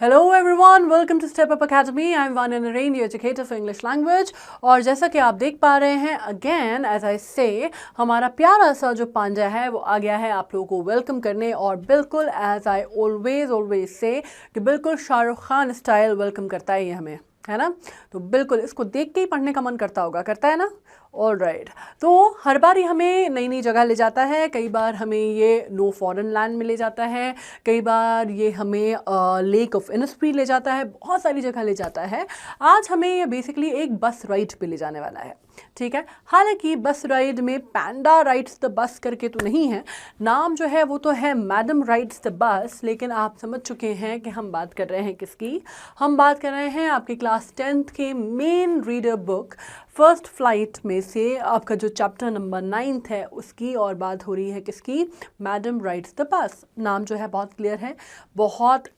Hello everyone, welcome to Step Up Academy. I'm Vanya Narain, your educator for English language. और जैसा कि आप देख पा रहे हैं, again as I say, हमारा प्यारा सा जो पांजा है वो आ गया है आप लोगों को वेलकम करने। और बिल्कुल as I always say कि बिल्कुल शाहरुख खान स्टाइल वेलकम करता है ये हमें, है ना। तो बिल्कुल इसको देख के ही पढ़ने का मन करता होगा, करता है ना। ऑल राइट, तो हर बार ही हमें नई नई जगह ले जाता है। कई बार हमें ये नो फॉरेन लैंड में ले जाता है, कई बार ये हमें लेक ऑफ इनिस्फ्री ले जाता है, बहुत सारी जगह ले जाता है। आज हमें ये बेसिकली एक बस राइड पे ले जाने वाला है, ठीक है। हालांकि बस राइड में पैंडा राइड्स द बस करके तो नहीं है, नाम जो है वो तो है मैडम राइड्स द बस। लेकिन आप समझ चुके हैं कि हम बात कर रहे हैं किसकी। हम बात कर रहे हैं आपके क्लास 10th के main reader book first flight में से आपका जो चैप्टर नंबर 9 है उसकी। और बात हो रही है किसकी, मैडम राइड्स द बस। नाम जो है बहुत क्लियर है, बहुत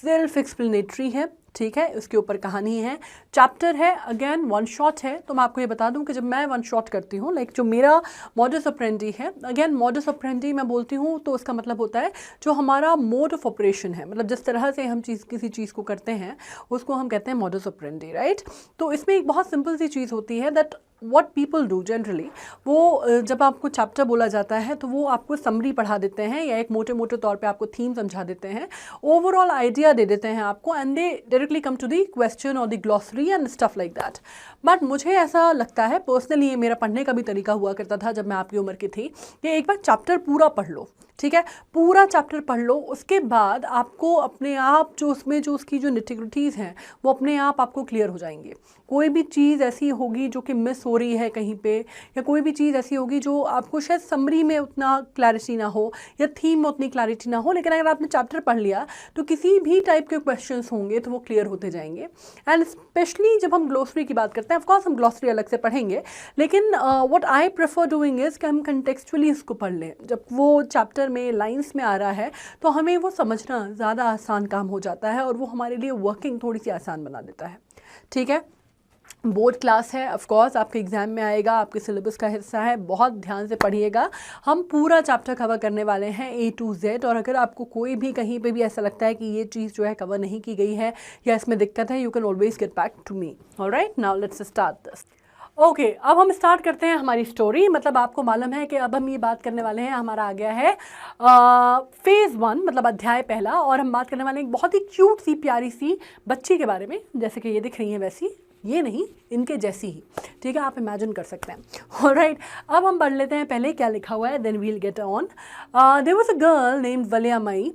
सेल्फ एक्सप्लेनेटरी है, ठीक है। उसके ऊपर कहानी है, चैप्टर है, अगेन वन शॉट है। तो मैं आपको ये बता दूं कि जब मैं वन शॉट करती हूँ, लाइक जो मेरा मॉडस ऑपरेंडी है, अगेन मॉडस ऑपरेंडी मैं बोलती हूँ तो उसका मतलब होता है जो हमारा मोड ऑफ ऑपरेशन है, मतलब जिस तरह से हम किसी चीज़ को करते हैं उसको हम कहते हैं मॉडस ऑपरेंडी, राइट। तो इसमें एक बहुत सिंपल सी चीज़ होती है that what people do generally, वो जब आपको चैप्टर बोला जाता है तो वो आपको समरी पढ़ा देते हैं या एक मोटे मोटे तौर पे आपको थीम समझा देते हैं, ओवरऑल आइडिया दे देते हैं आपको, and they directly come to the question और the glossary and stuff like that. But मुझे ऐसा लगता है पर्सनली, ये मेरा पढ़ने का भी तरीका हुआ करता था जब मैं आपकी उम्र की थी, कि एक बार चैप्टर पूरा पढ़ लो, ठीक है। पूरा चैप्टर पढ़ लो, उसके बाद आपको अपने आप जो उसमें जो उसकी जो निटिग्रिटीज़ हैं वो अपने आप आपको क्लियर हो जाएंगे। कोई भी चीज़ ऐसी होगी जो कि मिस हो रही है कहीं पे, या कोई भी चीज़ ऐसी होगी जो आपको शायद समरी में उतना क्लैरिटी ना हो या थीम में उतनी क्लैरिटी ना हो, लेकिन अगर आपने चैप्टर पढ़ लिया तो किसी भी टाइप के क्वेश्चंस होंगे तो वो क्लियर होते जाएंगे। एंड स्पेशली जब हम ग्लोसरी की बात करते हैं, ऑफकोर्स हम ग्लोसरी अलग से पढ़ेंगे, लेकिन what I prefer doing is कि हम कंटेक्चुअली इसको पढ़ लें। जब वो चैप्टर में लाइंस में आ रहा है तो हमें वो समझना ज़्यादा आसान काम हो जाता है और वो हमारे लिए वर्किंग थोड़ी सी आसान बना देता है, ठीक है। बोर्ड क्लास है, ऑफ कोर्स आपके एग्जाम में आएगा, आपके सिलेबस का हिस्सा है, बहुत ध्यान से पढ़िएगा। हम पूरा चैप्टर कवर करने वाले हैं A to Z। और अगर आपको कोई भी कहीं पे भी ऐसा लगता है कि ये चीज़ जो है कवर नहीं की गई है या इसमें दिक्कत है, you can always get back to me. Alright, now let's start this. Okay, अब हम स्टार्ट करते हैं हमारी स्टोरी। मतलब आपको मालूम है कि अब हम ये बात करने वाले हैं, हमारा आ गया है फेज़ 1, मतलब अध्याय पहला। और हम बात करने वाले हैं एक बहुत ही क्यूट सी प्यारी सी बच्ची के बारे में, जैसे कि ये दिख रही है वैसी, ये नहीं इनके जैसी ही, ठीक है, आप इमेजिन कर सकते हैं। ऑलराइट, अब हम पढ़ लेते हैं पहले क्या लिखा हुआ है, then we'll get on. There was a girl named Valliammai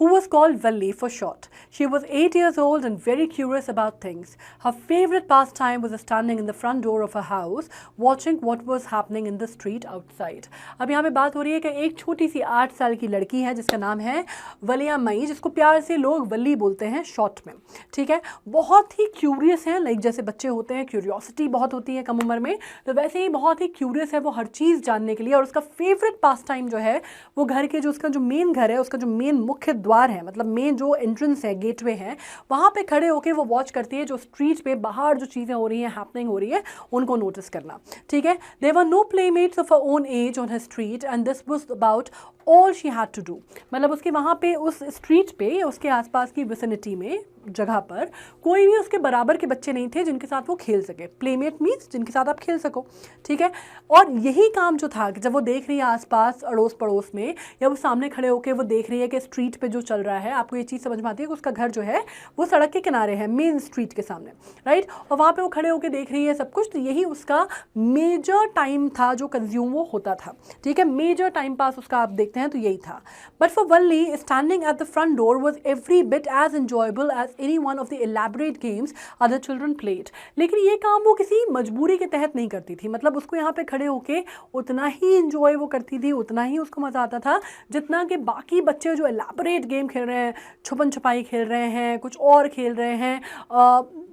who was called Valli for short. She was 8 years old and very curious about things. Her favorite pastime was standing in the front door of her house, watching what was happening in the street outside. अब यहाँ पे बात हो रही है कि एक छोटी सी 8 साल की लड़की है जिसका नाम है वलियामई, जिसको प्यार से लोग वल्ली बोलते हैं शॉर्ट में, ठीक है। बहुत ही क्यूरियस है, लाइक जैसे बच्चे होते हैं क्यूरियोसिटी बहुत होती है कम उम्र में, तो वैसे ही बहुत ही क्यूरियस है वो हर चीज़ जानने के लिए। और उसका फेवरेट पास टाइम जो है वो घर के जो उसका जो मेन घर है, उसका जो मेन मुख्य द्वार है, मतलब मेन जो एंट्रेंस है, गेटवे है, वहाँ पे खड़े होके वो वॉच करती है जो स्ट्रीट पे बाहर जो चीज़ें हो रही हैं, हैपनिंग हो रही है, उनको नोटिस करना, ठीक है। There were no playmates of her own age on her street and this was about all she had to do. मतलब उसके वहाँ पे उस स्ट्रीट पे, उसके आसपास की विसिनिटी में, जगह पर कोई भी उसके बराबर के बच्चे नहीं थे जिनके साथ वो खेल सके। प्लेमेट मीन्स जिनके साथ आप खेल सको, ठीक है। और यही काम जो था कि जब वो देख रही है आसपास अड़ोस पड़ोस में, या वो सामने खड़े होकर वो देख रही है कि स्ट्रीट पे जो चल रहा है, आपको ये चीज़ समझ में आती है कि उसका घर जो है वो सड़क के किनारे है, मेन स्ट्रीट के सामने, राइट। और वहाँ पे वो खड़े होकर देख रही है सब कुछ, तो यही उसका मेजर टाइम था जो कंज्यूम वो होता था, ठीक है। मेजर टाइम पास उसका आप देखते हैं तो यही था। But for Valli, standing at the front door was every bit as enjoyable as any one of the elaborate games other children played। लेकिन ये काम वो किसी मजबूरी के तहत नहीं करती थी, मतलब उसको यहाँ पे खड़े होके उतना ही इंजॉय वो करती थी, उतना ही उसको मज़ा आता था जितना कि बाकी बच्चे जो एलाबोरेट गेम खेल रहे हैं, छुपन छुपाई खेल रहे हैं, कुछ और खेल रहे हैं,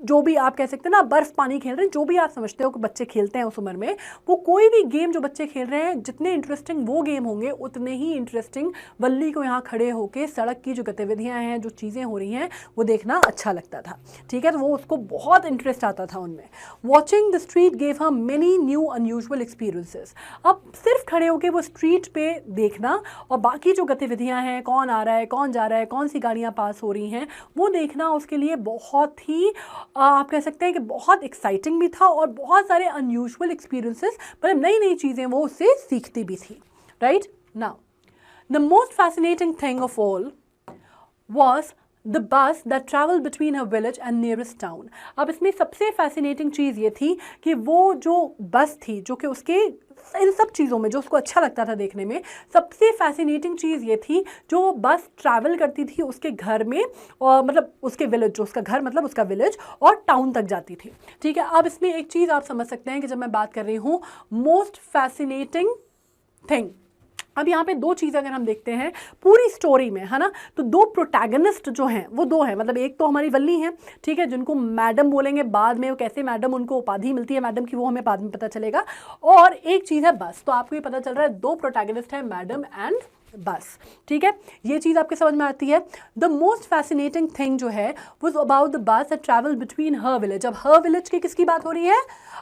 जो भी आप कह सकते हैं ना, बर्फ पानी खेल रहे हैं, जो भी आप समझते हो कि बच्चे खेलते हैं उस उम्र में, वो कोई भी गेम जो बच्चे खेल रहे हैं, जितने इंटरेस्टिंग वो गेम होंगे उतने ही इंटरेस्टिंग वल्ली को यहाँ खड़े होकर सड़क की जो गतिविधियाँ हैं, जो चीज़ें हो रही हैं, वो देखना अच्छा लगता था। ठीक है, तो वो उसको बहुत इंटरेस्ट आता था उनमें। Watching the street gave her many new unusual experiences. अब सिर्फ खड़े होकर वो स्ट्रीट पे देखना और बाकी जो गतिविधियाँ हैं, कौन आ रहा है, कौन जा रहा है, कौन सी गाड़ियाँ पास हो रही हैं, वो देखना उसके लिए बहुत ही आप कह सकते हैं कि बहुत एक्साइटिंग भी था और बहुत सारे अनयूजुअल एक्सपीरियंसेस, मतलब नई नई चीज़ें वो उससे सीखती भी थी। Right now the most fascinating thing of all was the bus that travel between her village and nearest town. अब इसमें सबसे फैसिनेटिंग चीज़ ये थी कि वो जो बस थी, जो कि उसके इन सब चीज़ों में जो उसको अच्छा लगता था देखने में, सबसे फैसिनेटिंग चीज़ ये थी जो वो बस ट्रैवल करती थी उसके घर में, और मतलब उसके विलेज, जो उसका घर मतलब उसका विलेज और टाउन तक जाती थी। ठीक है, अब इसमें एक चीज़ आप समझ सकते हैं कि जब मैं बात कर रही हूँ मोस्ट फैसिनेटिंग थिंग, अब यहाँ पे दो चीज़ अगर हम देखते हैं पूरी स्टोरी में, है ना, तो दो प्रोटैगनिस्ट जो हैं वो दो हैं, मतलब एक तो हमारी वल्ली हैं, ठीक है, जिनको मैडम बोलेंगे बाद में, वो कैसे मैडम उनको उपाधि मिलती है मैडम की वो हमें बाद में पता चलेगा, और एक चीज़ है बस। तो आपको ये पता चल रहा है दो प्रोटैगनिस्ट हैं, मैडम एंड बस। ठीक है, ये चीज़ आपके समझ में आती है। द मोस्ट फैसिनेटिंग थिंग जो है वो about the bus that travel between her village. अब हर विलेज की किसकी बात हो रही है,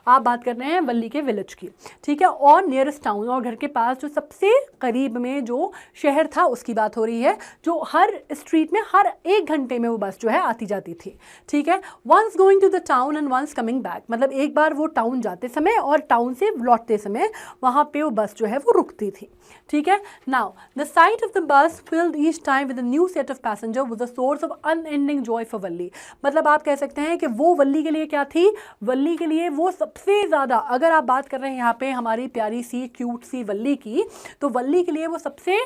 आप बात कर रहे हैं वल्ली के विलेज की। ठीक है, और नियरेस्ट टाउन, और घर के पास जो सबसे करीब में जो शहर था उसकी बात हो रही है, जो हर स्ट्रीट में हर 1 घंटे में वो बस जो है आती जाती थी। ठीक है, once going to the town and once coming back, मतलब एक बार वो टाउन जाते समय और टाउन से लौटते समय वहाँ पे वो बस जो है वो रुकती थी। ठीक है, now the sight of the bus filled each time with a new set of passenger was a source of unending joy for वल्ली। मतलब आप कह सकते हैं कि वो वल्ली के लिए क्या थी, वल्ली के लिए वो सबसे ज़्यादा, अगर आप बात कर रहे हैं यहाँ पे हमारी प्यारी सी क्यूट सी वल्ली की, तो वल्ली के लिए वो सबसे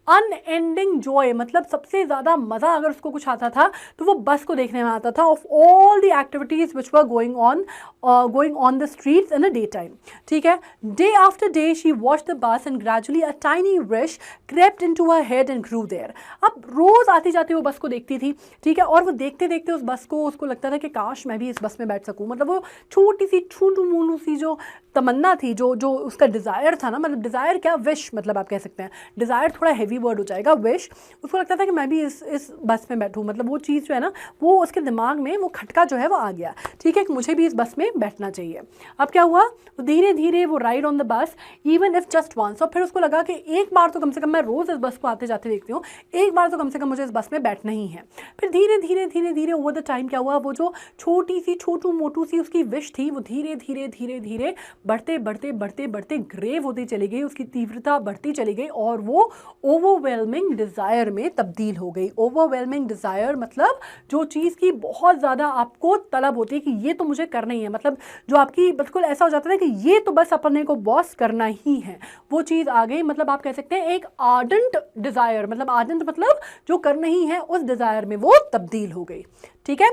अनएंडिंग जॉय, मतलब सबसे ज़्यादा मज़ा अगर उसको कुछ आता था तो वो बस को देखने में आता था, of all the activities which were going on the streets in a day time. ठीक है, day after day she watched the bus and gradually a tiny wish crept into her head and grew there। अब रोज़ आती जाती वो बस को देखती थी। ठीक है, और वो देखते देखते उस बस को उसको लगता था कि काश मैं भी इस बस में बैठ सकूं। मतलब वो छोटी सी छूटू मूनू सी जो तमन्ना थी, जो जो उसका डिज़ायर था ना, मतलब डिज़ायर क्या, विश, मतलब आप कह सकते हैं डिज़ायर थोड़ा हैवी वर्ड हो जाएगा, विश, उसको लगता था कि मैं भी इस बस में बैठूँ। मतलब वो चीज़ जो है ना, वो उसके दिमाग में वो खटका जो है वो आ गया। ठीक है, कि मुझे भी इस बस में बैठना चाहिए। अब क्या हुआ, धीरे धीरे वो ride on the bus even if just once, और फिर उसको लगा कि एक बार तो कम से कम, मैं रोज़ इस बस को आते जाते देखती हूँ, एक बार तो कम से कम मुझे इस बस में बैठना ही है। फिर धीरे धीरे धीरे धीरे ओवर द टाइम क्या हुआ, वो जो छोटी सी छोटू मोटू सी उसकी विश थी, वो धीरे धीरे धीरे धीरे बढ़ते बढ़ते बढ़ते बढ़ते ग्रेव होती चली गई, उसकी तीव्रता बढ़ती चली गई और वो ओवरवेलमिंग डिज़ायर में तब्दील हो गई। ओवरवेलमिंग डिज़ायर मतलब जो चीज़ की बहुत ज़्यादा आपको तलब होती है कि ये तो मुझे करना ही है, मतलब जो आपकी बिल्कुल ऐसा हो जाता है कि ये तो बस अपने को बॉस करना ही है, वो चीज़ आ गई। मतलब आप कह सकते हैं एक आर्डेंट डिज़ायर, मतलब आर्डेंट मतलब जो करना ही है, उस डिज़ायर में वो तब्दील हो गई। ठीक है,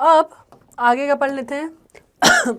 अब आगे का पढ़ लेते हैं।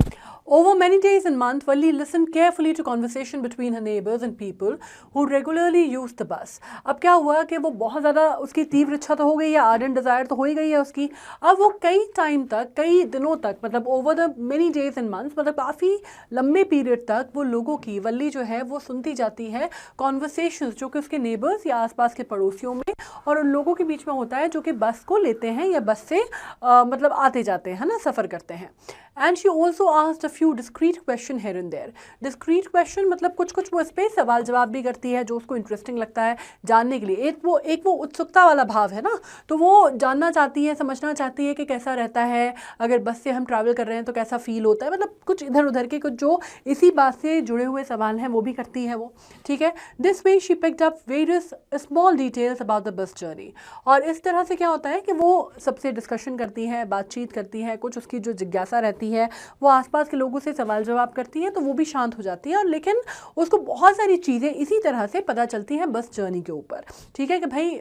Over many days and months, Valli listened carefully to conversation between her neighbors and people who regularly used the bus. अब क्या हुआ कि वो बहुत ज़्यादा, उसकी तीव्र इच्छा तो हो गई है, आर्डेंट डिज़ायर तो हो ही गई है उसकी। अब वो कई टाइम तक, कई दिनों तक, मतलब over the many days and months, मतलब काफ़ी लंबे पीरियड तक वो लोगों की, वल्ली जो है वो सुनती जाती है कॉन्वर्सेशंस जो कि उसके नेबर्स या आसपास के पड़ोसियों में और उन लोगों के बीच में होता है जो कि बस को लेते हैं या बस से मतलब आते जाते हैं ना, सफ़र करते हैं। And she also asked a few discreet question here and there. Discreet question मतलब कुछ कुछ वो इस पर सवाल जवाब भी करती है जो उसको इंटरेस्टिंग लगता है जानने के लिए। एक वो उत्सुकता वाला भाव है ना, तो वो जानना चाहती है, समझना चाहती है कि कैसा रहता है अगर बस से हम ट्रैवल कर रहे हैं तो कैसा फील होता है, मतलब कुछ इधर उधर के कुछ जो इसी बात से जुड़े हुए सवाल हैं वो भी करती है वो। ठीक है, this way she picked up various small details about the bus journey. और इस तरह से क्या होता है कि वो सबसे डिस्कशन करती है, बातचीत करती है, कुछ उसकी जो जिज्ञासा रहती जाती है, वो आसपास के लोगों से सवाल जवाब करती है तो वो भी शांत हो जाती है। और लेकिन उसको बहुत सारी चीज़ें इसी तरह से पता चलती हैं बस जर्नी के ऊपर, ठीक है, कि भाई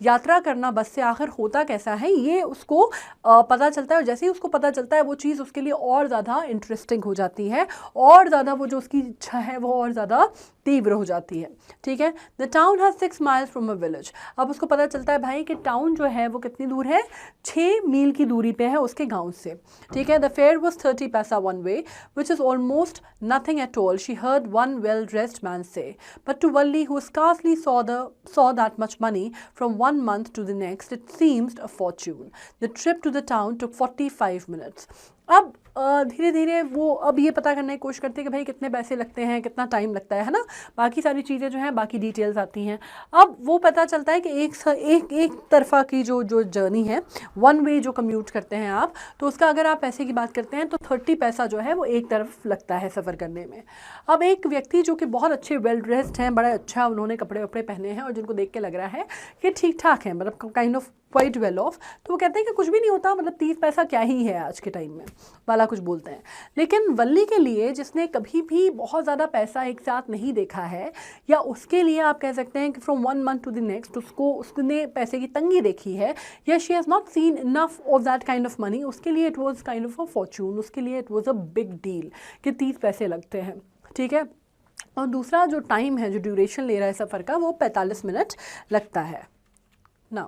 यात्रा करना बस से आखिर होता कैसा है ये उसको पता चलता है। और जैसे ही उसको पता चलता है वो चीज़ उसके लिए और ज़्यादा इंटरेस्टिंग हो जाती है, और ज़्यादा वो जो उसकी इच्छा है वो और ज़्यादा तीव्र हो जाती है, ठीक है। The town has 6 miles from a village. अब उसको पता चलता है भाई कि टाउन जो है वो कितनी दूर है, 6 मील की दूरी पे है उसके गांव से, ठीक है। The fair was 30 paisa one way which is almost nothing at all, she heard one well dressed man say. But to Valli who scarcely saw that much money from one month to the next, it seemed a fortune. The trip to the town took 45 minutes. अब धीरे धीरे वो अब ये पता करने की कोशिश करते हैं कि भाई कितने पैसे लगते हैं, कितना टाइम लगता है ना, बाकी सारी चीज़ें जो हैं बाकी डिटेल्स आती हैं। अब वो पता चलता है कि एक तरफा की जो जर्नी है, वन वे जो कम्यूट करते हैं आप, तो उसका अगर आप पैसे की बात करते हैं तो 30 पैसा जो है वो एक तरफ लगता है सफ़र करने में। अब एक व्यक्ति जो कि बहुत अच्छे वेल ड्रेस्ड हैं, बड़ा अच्छा उन्होंने कपड़े वपड़े पहने हैं और जिनको देख के लग रहा है कि ठीक ठाक है, मतलब kind of quite well of, तो वो कहते हैं कि कुछ भी नहीं होता, मतलब 30 पैसा क्या ही है आज के टाइम में, वाला कुछ बोलते हैं। लेकिन वल्ली के लिए, जिसने कभी भी बहुत ज़्यादा पैसा एक साथ नहीं देखा है, या उसके लिए आप कह सकते हैं कि from one month to the next उसने पैसे की तंगी देखी है, या she has not seen enough of that kind of money, उसके लिए it was kind of a fortune, उसके लिए it was a big deal कि 30 पैसे लगते हैं, ठीक है। और दूसरा जो टाइम है, जो ड्यूरेशन ले रहा है सफ़र का, वो 45 मिनट लगता है। Now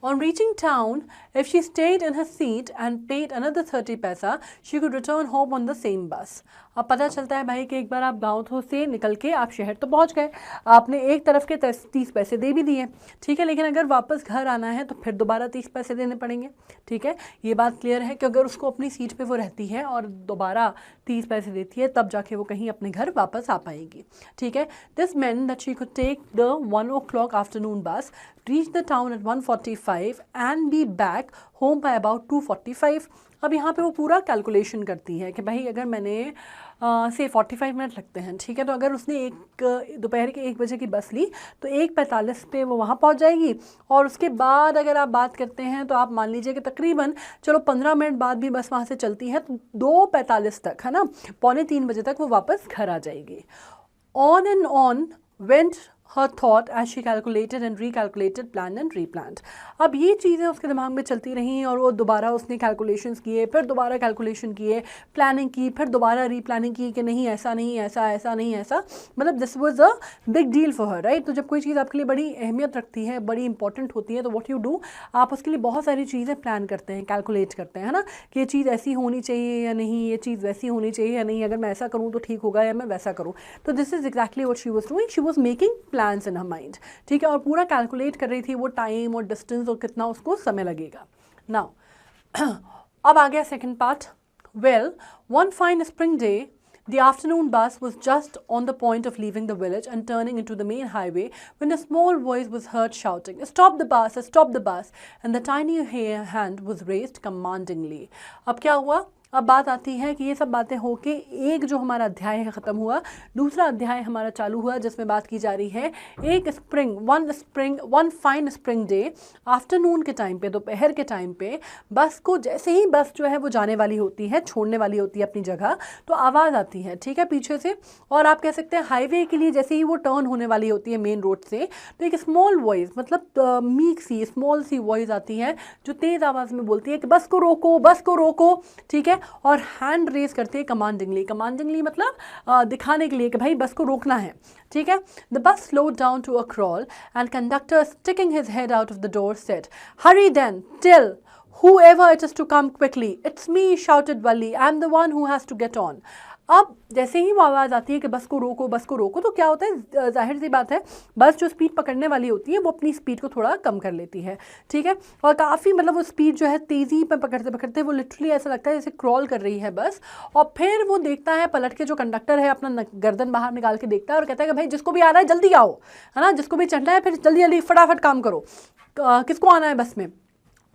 on reaching town, if she stayed in her seat and paid another 30 पैसा, she could return home on the same bus. अब पता चलता है भाई कि एक बार आप गाँव से निकल के आप शहर तो पहुंच गए, आपने एक तरफ के 30 पैसे दे भी दिए, ठीक है, लेकिन अगर वापस घर आना है तो फिर दोबारा 30 पैसे देने पड़ेंगे, ठीक है। ये बात क्लियर है कि अगर उसको अपनी सीट पे वो रहती है और दोबारा 30 पैसे देती है तब जाके वो कहीं अपने घर वापस आ पाएगी, ठीक है। This meant that she could take the 1 o'clock afternoon bus, reach the town at 1:45 and be back home by about 2:45. अब यहाँ पे वो पूरा कैलकुलेशन करती है कि भाई अगर मैंने से 45 मिनट लगते हैं, ठीक है, तो अगर उसने दोपहर के 1 बजे की बस ली तो 1:45 पे वो वहाँ पहुँच जाएगी। और उसके बाद अगर आप बात करते हैं तो आप मान लीजिए कि तकरीबन चलो 15 मिनट बाद भी बस वहाँ से चलती है तो 2:45 तक, है ना, 2:45 बजे तक वो वापस घर आ जाएगी। On and on went her thought as she calculated and recalculated, planned and replanned. अब ये चीज़ें उसके दिमाग में चलती रहीं और वो दोबारा उसने कैलकुलेशंस किए, फिर दोबारा कैलकुलेशन किए, प्लानिंग की, फिर दोबारा रीप्लानिंग की कि नहीं ऐसा नहीं, ऐसा नहीं, ऐसा, मतलब this was a big deal for her, right. तो जब कोई चीज़ आपके लिए बड़ी अहमियत रखती है, बड़ी इंपॉर्टेंट होती है, तो व्हाट यू डू, आप उसके लिए बहुत सारी चीज़ें प्लान करते हैं, कैलकुलेट करते हैं, है ना, कि ये चीज़ ऐसी होनी चाहिए या नहीं, ये चीज़ वैसी होनी चाहिए या नहीं, अगर मैं ऐसा करूँ तो ठीक होगा या मैं वैसा करूँ। तो this is exactly what she was doing, she was making plans in mind, ठीक है, और पूरा कैलकुलेट कर रही थी वो टाइम और डिस्टेंस और कितना उसको समय लगेगा। नाउ अब आ गया second part. Well, one fine spring day the afternoon bus was just on the point of leaving the village and turning into the main highway when a small voice was heard shouting, "Stop the bus! Stop the bus!" and the tiny hand was raised commandingly. अब क्या हुआ? अब बात आती है कि ये सब बातें होके एक जो हमारा अध्याय है ख़त्म हुआ, दूसरा अध्याय हमारा चालू हुआ जिसमें बात की जा रही है one fine spring day, afternoon के टाइम पे, दोपहर के टाइम पे बस को जैसे ही बस जो है वो जाने वाली होती है, छोड़ने वाली होती है अपनी जगह, तो आवाज़ आती है, ठीक है, पीछे से, और आप कह सकते हैं हाईवे के लिए जैसे ही वो टर्न होने वाली होती है मेन रोड से, तो एक स्मॉल वॉइस, मतलब meek C small C voice आती है जो तेज़ आवाज़ में बोलती है कि बस को रोको, ठीक है, और हैंड रेज करते हैं कमांडिंगली मतलब दिखाने के लिए कि भाई बस को रोकना है, ठीक है। The bus slowed down to a crawl and conductor sticking his head out of the door said, "Hurry then, tell whoever it is to come quickly. It's me," shouted Valli. "I'm the one who has to get on." अब जैसे ही वो आवाज़ आती है कि बस को रोको, तो क्या होता है, जाहिर सी बात है, बस जो स्पीड पकड़ने वाली होती है वो अपनी स्पीड को थोड़ा कम कर लेती है, ठीक है, और काफ़ी मतलब वो स्पीड जो है तेज़ी पर पकड़ते वो लिटरली ऐसा लगता है जैसे क्रॉल कर रही है बस। और फिर वो देखता है, पलट के जो कंडक्टर है अपना गर्दन बाहर निकाल के देखता है और कहता है कि भाई जिसको भी आना है जल्दी आओ, है ना, जिसको भी चढ़ना है फिर जल्दी फटाफट काम करो, किसको आना है बस में।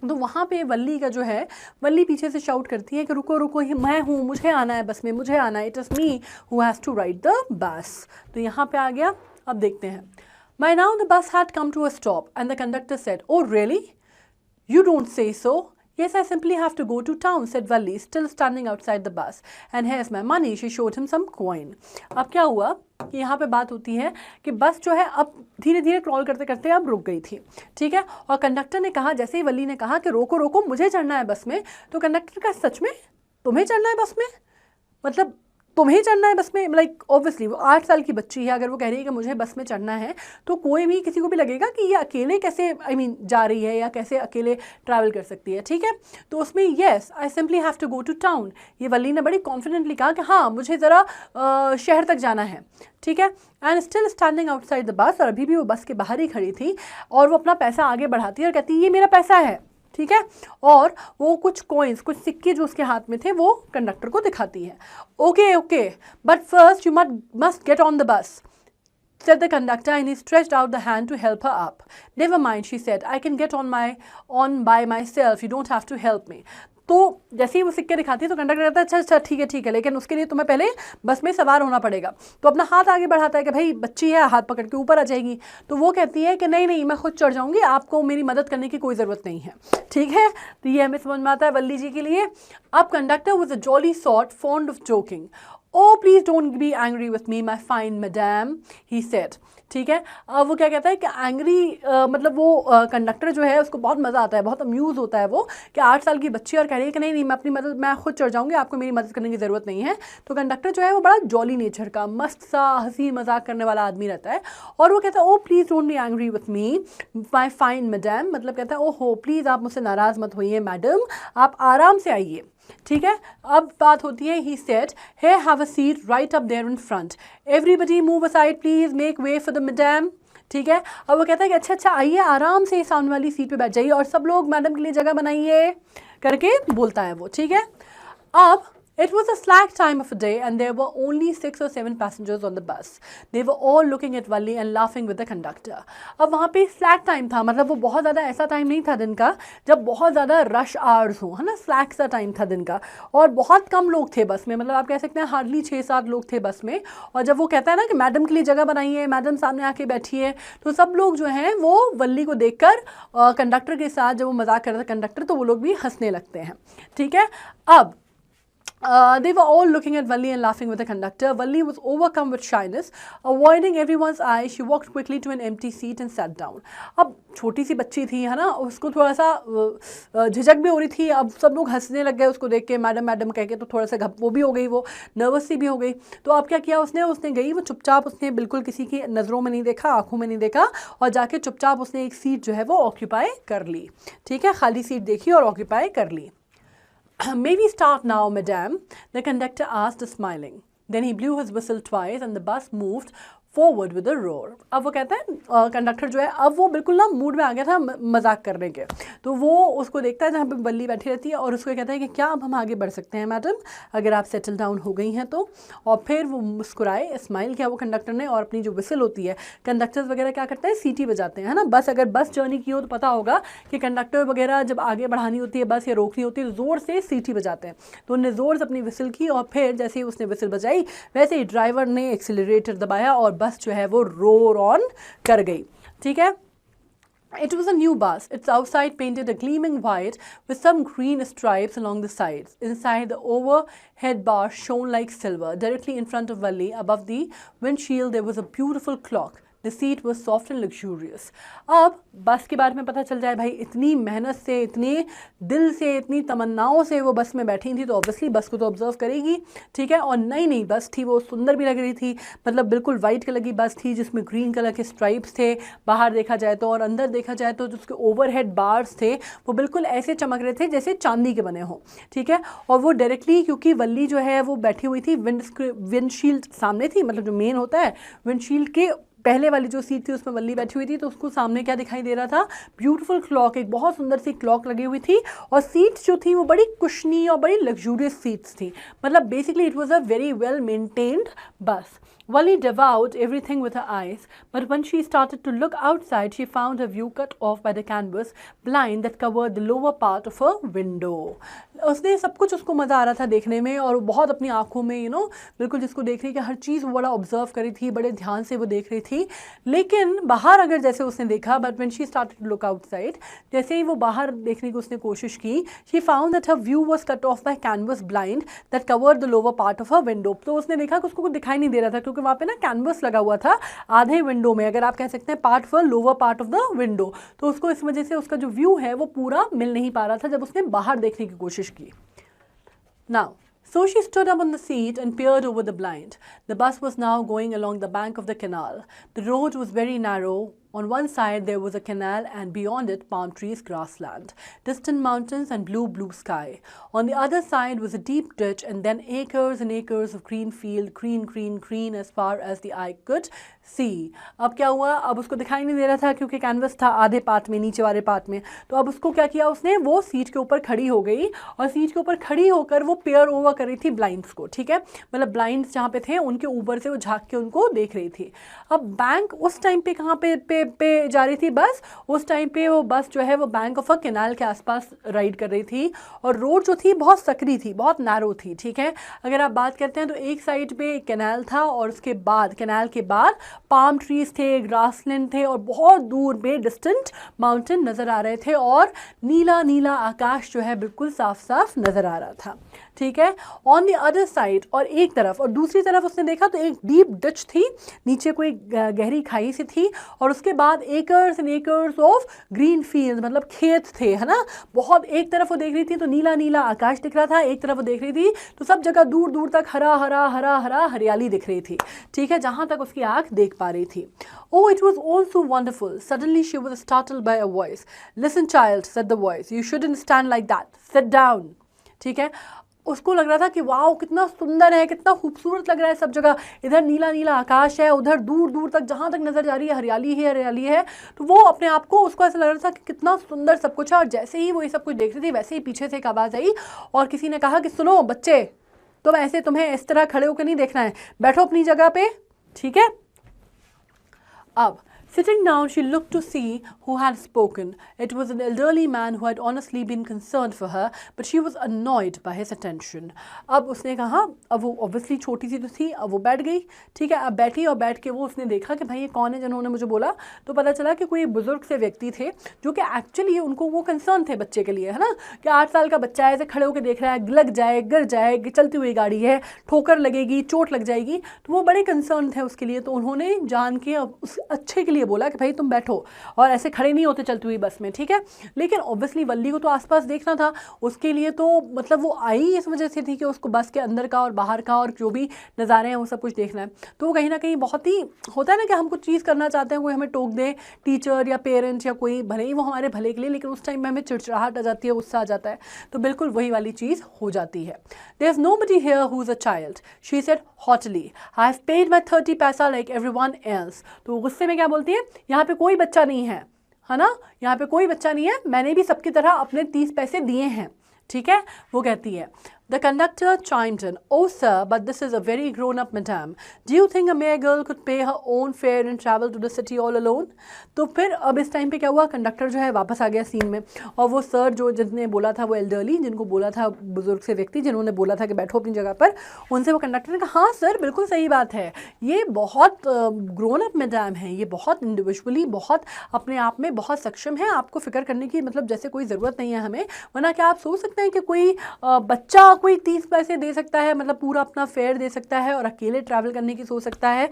तो वहाँ पे वल्ली का जो है, वल्ली पीछे से शाउट करती है कि रुको मैं हूँ, मुझे आना है बस में, मुझे आना है, it is me who has to ride the bus. तो यहाँ पे आ गया। अब देखते हैं। By now the bus had come to a stop and the conductor said, "Oh really? You don't say so. Yes, I simply have to go to town, said Valli, still standing outside the bus. And here's my money. She showed him some coin. अब क्या हुआ कि यहाँ पे बात होती है कि बस जो है अब धीरे धीरे क्रॉल करते करते अब रुक गई थी, ठीक है। और कंडक्टर ने कहा, जैसे ही वल्ली ने कहा कि रोको रोको मुझे चढ़ना है बस में, तो कंडक्टर का सच में तुम्हें चढ़ना है बस में, मतलब तुम्हें चढ़ना है बस में। लाइक ऑब्वियसली वो 8 साल की बच्ची है, अगर वो कह रही है कि मुझे बस में चढ़ना है तो कोई भी किसी को भी लगेगा कि ये अकेले कैसे जा रही है या कैसे अकेले ट्रैवल कर सकती है, ठीक है। तो उसमें yes I simply have to go to town, ये वल्ली ने बड़ी कॉन्फिडेंटली कहा कि हाँ मुझे ज़रा शहर तक जाना है, ठीक है। And still standing outside the bus, और अभी भी वो बस के बाहर ही खड़ी थी और वो अपना पैसा आगे बढ़ाती है और कहती है ये मेरा पैसा है, ठीक है। और वो कुछ कॉइन्स, कुछ सिक्के जो उसके हाथ में थे वो कंडक्टर को दिखाती है। Okay okay but first you must get on the बस, said the conductor, and he stretched out the hand to help her up. Never mind, she said, I can get on by myself, you don't have to help me. तो जैसे ही वो सिक्के दिखाती है तो conductor कहता है अच्छा अच्छा ठीक है, लेकिन उसके लिए तुम्हें पहले बस में सवार होना पड़ेगा। तो अपना हाथ आगे बढ़ाता है कि भाई बच्ची है, हाथ पकड़ के ऊपर आ जाएगी। तो वो कहती है कि नहीं मैं खुद चढ़ जाऊंगी, आपको मेरी मदद करने की कोई ज़रूरत नहीं है, ठीक है। तो ये हमें समझ में आता है वल्ली जी के लिए। अब conductor was a jolly sort fond of joking. Oh, please don't be angry with me, my fine madam, he said. ठीक है। अब वो क्या कहता है कि एंग्री मतलब वो कंडक्टर जो है उसको बहुत मज़ा आता है, बहुत अम्यूज़ होता है वो कि 8 साल की बच्ची और कह रही है कि नहीं मैं अपनी मदद मैं खुद चढ़ जाऊँगी, आपको मेरी मदद करने की ज़रूरत नहीं है। तो कंडक्टर जो है वो बड़ा जॉली नेचर का, मस्त सा हंसी मजाक करने वाला आदमी रहता है। और वो कहता है ओ please don't be angry with me my fine madam, मतलब कहता है ओहो प्लीज़ आप मुझसे नाराज़ मत होइए मैडम, आप आराम से आइए, ठीक है। अब बात होती है he said hey have a seat right up there in front, everybody move aside please, make way for the madam, ठीक है। अब वो कहता है कि अच्छा आइए आराम से सामने वाली सीट पे बैठ जाइए और सब लोग मैडम के लिए जगह बनाइए करके बोलता है वो, ठीक है। अब it was a slack time of the day and there were only 6 or 7 passengers on the bus. They were all looking at Valli and laughing with the conductor. अब वहाँ पे slack time था, मतलब वो बहुत ज़्यादा ऐसा टाइम नहीं था दिन का जब बहुत ज़्यादा रश आवर्स हो, है ना, slack सा टाइम था दिन का। और बहुत कम लोग थे बस में, मतलब आप कह सकते हैं हार्डली 6-7 लोग थे बस में। और जब वो कहता है ना कि मैडम के लिए जगह बनाइए, मैडम सामने आके बैठिए, तो सब लोग जो हैं वो वल्ली को देखकर कंडक्टर के साथ जब वो मजाक कर रहा था कंडक्टर, तो वो लोग भी हंसने लगते हैं, ठीक है। अब they were all looking at Valli and laughing with the conductor. Valli was overcome with shyness. Avoiding everyone's eyes, she walked quickly to an empty seat and sat down. अब छोटी सी बच्ची थी, है ना, उसको थोड़ा सा झिझक भी हो रही थी। अब सब लोग हंसने लग गए उसको देख के, मैडम मैडम कह के, तो थोड़ा सा वो भी हो गई, वो नर्वस सी भी हो गई। तो अब क्या किया उसने गई, वो चुपचाप, उसने बिल्कुल किसी की नज़रों में नहीं देखा, आंखों में नहीं देखा, और जाके चुपचाप उसने एक सीट जो है वो ऑक्यूपाई कर ली, ठीक है। खाली सीट देखी और ऑक्यूपाई कर ली। May we start now, madam? The conductor asked, smiling. Then he blew his whistle twice and the bus moved forward with a roar. अब वो कहता है कंडक्टर जो है अब वो बिल्कुल ना मूड में आ गया था मजाक करने के। तो वो उसको देखता है जहाँ पे वल्ली बैठी रहती है और उसको कहता है कि क्या अब हम आगे बढ़ सकते हैं मैडम, अगर आप सेटल डाउन हो गई हैं तो। और फिर वो मुस्कुराए, स्माइल किया वो कंडक्टर ने, और अपनी जो विसल होती है, कंडक्टर्स वगैरह क्या करते हैं, सीटी बजाते हैं, है ना। अगर बस जर्नी की हो तो पता होगा कि कंडक्टर वगैरह जब आगे बढ़ानी होती है बस या रोकनी होती है तो ज़ोर से सीटी बजाते हैं। तो उन्होंने ज़ोर से अपनी विसल की और फिर जैसे ही उसने विसल बजाई वैसे ही ड्राइवर ने एक्सीलरेटर दबाया और बस जो है वो रोर ऑन कर गई, ठीक है। It was a new bus. Its outside painted a gleaming white with some green stripes along the sides. Inside, the overhead bar shone like silver. Directly in front of Valli, above the windshield, there was a beautiful clock. The seat was soft and luxurious. अब बस के बारे में पता चल जाए, भाई इतनी मेहनत से, इतने दिल से, इतनी तमन्नाओं से वो बस में बैठी थी तो ऑब्वियसली बस को तो ऑब्जर्व करेगी, ठीक है। और नई बस थी, वो सुंदर भी लग रही थी, मतलब बिल्कुल वाइट कलर की बस थी जिसमें ग्रीन कलर के स्ट्राइप्स थे बाहर देखा जाए तो, और अंदर देखा जाए तो जो उसके ओवरहेड बार्स थे वो बिल्कुल ऐसे चमक रहे थे जैसे चांदी के बने हों, ठीक है। और वो डायरेक्टली, क्योंकि वल्ली जो है वो बैठी हुई थी, विंडशील्ड सामने थी, मतलब जो मेन होता है विंडशील्ड के पहले वाली जो सीट थी उसमें वल्ली बैठी हुई थी, तो उसको सामने क्या दिखाई दे रहा था, ब्यूटीफुल क्लॉक, एक बहुत सुंदर सी क्लॉक लगी हुई थी। और सीट्स जो थी वो बड़ी कुशनी और बड़ी लग्जूरियस सीट्स थी, मतलब basically it was a very well maintained बस. Valli devoured everything with her eyes, but when she started to look outside, she found her view cut off by the canvas blind that covered the lower part of her window. उसने सब कुछ, उसको मज़ा आ रहा था देखने में, और बहुत अपनी आंखों में बिल्कुल जिसको देख रही कि हर चीज़ वो बड़ा ऑब्जर्व करी थी, बड़े ध्यान से वो देख रही थी। लेकिन बाहर अगर जैसे उसने देखा, but when she started to look outside, जैसे ही वो बाहर देखने की उसने कोशिश की, she found that her view was cut off by canvas blind that covered the lower part of her window. तो उसने देखा कि उसको कुछ दिखाई नहीं दे रहा था, क्योंकि वहाँ पे ना कैनवस लगा हुआ था आधे विंडो में, अगर आप कह सकते हैं part for lower part of the window. तो उसको इस वजह से उसका जो व्यू है वो पूरा मिल नहीं पा रहा था जब उसने बाहर देखने की कोशिश की। Now, so she stood up on the seat and peered over the blind. The bus was now going along the bank of the canal. The road was very narrow. On one side there was a canal, and beyond it palm trees, grassland, distant mountains and blue sky. On the other side was a deep ditch, and then acres and acres of green field, green as far as the eye could see. अब क्या हुआ, अब उसको दिखाई नहीं दे रहा था क्योंकि कैनवस था आधे पार्ट में, नीचे वाले पार्ट में। तो अब उसको क्या किया उसने, वो सीट के ऊपर खड़ी हो गई, और सीट के ऊपर खड़ी होकर वो पेयर ओवर कर रही थी ब्लाइंड्स को, ठीक है, मतलब ब्लाइंड्स जहाँ पे थे उनके ऊपर से वो झाँक के उनको देख रही थी। अब बैंक उस टाइम पे कहाँ पे जा रही थी बस, उस टाइम पे वो बस जो है वो बैंक ऑफ अ कैनाल के आसपास राइड कर रही थी, और रोड जो थी बहुत सकरी थी, बहुत नैरो थी, ठीक है। अगर आप बात करते हैं तो एक साइड पे कैनाल था, और उसके बाद कैनाल के बाद पाम ट्रीज थे, ग्रासलैंड थे, और बहुत दूर में डिस्टेंट माउंटेन नज़र आ रहे थे, और नीला नीला आकाश जो है बिल्कुल साफ साफ नज़र आ रहा था, ठीक है। ऑन द अदर साइड, और एक तरफ, और दूसरी तरफ उसने देखा तो एक डीप डिच थी, नीचे कोई गहरी खाई सी थी, और उसके बाद acres and acres of green field, मतलब खेत थे, है ना, बहुत। एक तरफ वो देख रही थी तो नीला नीला आकाश दिख रहा था, एक तरफ वो देख रही थी तो सब जगह दूर दूर तक हरा हरा हरा हरा हरियाली दिख रही थी, ठीक है, जहाँ तक उसकी आँख देख पा रही थी। Oh, it was all so wonderful. Suddenly she was startled by a voice. Listen, child, said the voice. You shouldn't stand like that. Sit down. ठीक है, उसको लग रहा था कि वाओ कितना सुंदर है, कितना खूबसूरत लग रहा है सब जगह, इधर नीला नीला आकाश है, उधर दूर दूर तक जहाँ तक नज़र जा रही है हरियाली है, हरियाली है। तो वो अपने आप को, उसको ऐसा लग रहा था कि कितना सुंदर सब कुछ है। और जैसे ही वो ये सब कुछ देख रही थी, वैसे ही पीछे से एक आवाज़ आई, और किसी ने कहा कि सुनो बच्चे, तुम्हें इस तरह खड़े होकर नहीं देखना है, बैठो अपनी जगह पे, ठीक है। अब sitting down, she looked to see who had spoken. It was an elderly man who had honestly been concerned for her, but she was annoyed by his attention. अब उसने कहा, अब वो obviously छोटी सी तो थी, अब वो बैठ गई, ठीक है। अब बैठी, और बैठ के वो उसने देखा कि भाई ये कौन है जिन्होंने मुझे बोला। तो पता चला कि कोई बुजुर्ग से व्यक्ति थे, जो कि एक्चुअली उनको वो कंसर्न थे बच्चे के लिए, है ना, कि 8 साल का बच्चा ऐसे खड़े होकर देख रहा है, लग जाए, गिर जाए, चलती हुई गाड़ी है, ठोकर लगेगी, चोट लग जाएगी, तो वो बड़े कंसर्न थे उसके लिए। तो उन्होंने जान के उस अच्छे के लिए बोला कि भाई तुम बैठो, और ऐसे खड़े नहीं होते चलती हुई बस में, ठीक है। लेकिन ऑब्वियसली वल्ली को तो आसपास देखना था, उसके लिए तो मतलब वो आई इस वजह से थी कि उसको बस के अंदर का और बाहर का और जो भी नज़ारे हैं वो सब कुछ देखना है। तो वो कहीं ना कहीं बहुत ही होता है ना कि हम कुछ चीज़ करना चाहते हैं, कोई हमें टोक दे, टीचर या पेरेंट्स या कोई, भले ही वो हमारे भले के लिए, लेकिन उस टाइम में हमें चिड़चिड़ाहट आ जाती है, गुस्सा आ जाता है। तो बिल्कुल वही वाली चीज़ हो जाती है। There is nobody here who is a child, she said hotly, I have paid my 30 paisa like everyone else. तो गुस्से में क्या बोलती है, यहाँ पे कोई बच्चा नहीं है ना, यहाँ पे कोई बच्चा नहीं है, मैंने भी सबकी तरह अपने 30 पैसे दिए हैं, ठीक है। वो कहती है, The conductor chimed in, "Oh sir, but this is a very grown-up madam. Do you think a mere girl could pay her own fare and travel to the city all alone?" तो फिर अब इस time पे क्या हुआ, conductor जो है वापस आ गया सीन में, और वो सर जो जिसने बोला था, वो एल्डरली जिनको बोला था, बुजुर्ग से व्यक्ति जिन्होंने बोला था कि बैठो अपनी जगह पर, उनसे वो कंडक्टर ने कहा, हाँ सर बिल्कुल सही बात है, ये बहुत ग्रोन अप मैडम है, ये बहुत इंडिविजुअली, बहुत अपने आप में बहुत सक्षम है, आपको फिक्र करने की मतलब जैसे कोई ज़रूरत नहीं है हमें। वरना क्या आप सोच सकते हैं कि कोई बच्चा कोई 30 पैसे दे सकता है, मतलब पूरा अपना फेयर दे सकता है, और अकेले ट्रैवल करने की सोच सकता है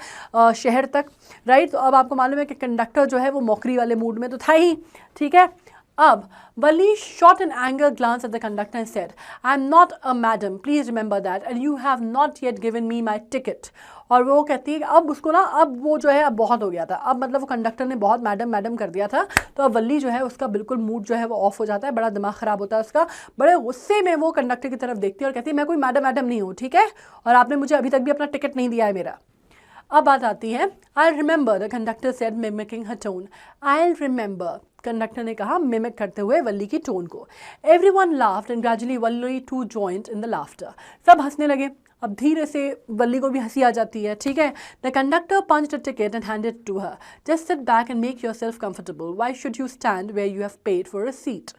शहर तक, राइट। तो अब आपको मालूम है कि कंडक्टर जो है वो मौकरी वाले मूड में तो था ही, ठीक है। अब Valli shot an anger glance at the conductor and said, "I am not a madam, please remember that, and you have not yet given me my ticket." और वो कहती है अब उसको ना, अब वो जो है अब बहुत हो गया था, अब मतलब वो कंडक्टर ने बहुत मैडम मैडम कर दिया था। तो अब वल्ली जो है उसका बिल्कुल मूड जो है वो ऑफ हो जाता है, बड़ा दिमाग ख़राब होता है उसका, बड़े गुस्से में वो कंडक्टर की तरफ देखती है और कहती है, मैं कोई मैडम मैडम नहीं हूँ, ठीक है, और आपने मुझे अभी तक भी अपना टिकट नहीं दिया है मेरा। अब बात आती है, I remember, the conductor said mimicking her tone. I remember, conductor ने कहा मिमिक करते हुए वल्ली की टोन को। Everyone laughed and gradually Valli to joined in the laughter. सब हंसने लगे, अब धीरे से वल्ली को भी हंसी आ जाती है, ठीक है। The conductor punched a ticket and handed to her. Just sit back and make yourself comfortable, why should you stand where you have paid for a seat,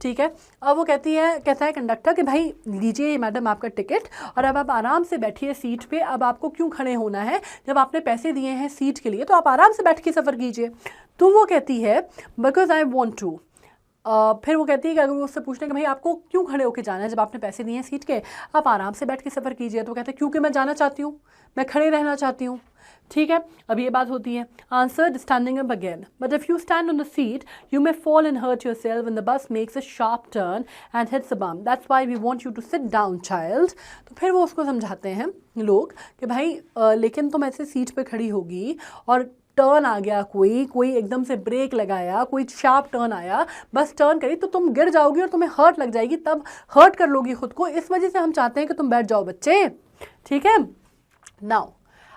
ठीक है। अब वो कहता है कंडक्टर कि भाई लीजिए मैडम आपका टिकट, और अब आप आराम से बैठिए सीट पे, अब आपको क्यों खड़े होना है, जब आपने पैसे दिए हैं सीट के लिए तो आप आराम से बैठ के सफ़र कीजिए। तो वो कहती है बिकॉज आई वॉन्ट टू। फिर वो कहती है कि अगर वो उससे पूछने कि भाई आपको क्यों खड़े होकर जाना है, जब आपने पैसे दिए हैं सीट के, आप आराम से बैठ के सफ़र कीजिए। तो वो कहते हैं क्योंकि मैं जाना चाहती हूँ, मैं खड़े रहना चाहती हूँ, ठीक है। अब ये बात होती है। Answer standing up again, but if you stand on the seat you may fall and hurt yourself when the bus makes a sharp turn and hits a bump, that's why we want you to sit down child. तो फिर वो उसको समझाते हैं लोग कि भाई लेकिन तुम ऐसे सीट पे खड़ी होगी और टर्न आ गया, कोई एकदम से ब्रेक लगाया, कोई शार्प टर्न आया, बस टर्न करी तो तुम गिर जाओगी और तुम्हें हर्ट लग जाएगी, तब हर्ट कर लोगी खुद को। इस वजह से हम चाहते हैं कि तुम बैठ जाओ बच्चे, ठीक है। Now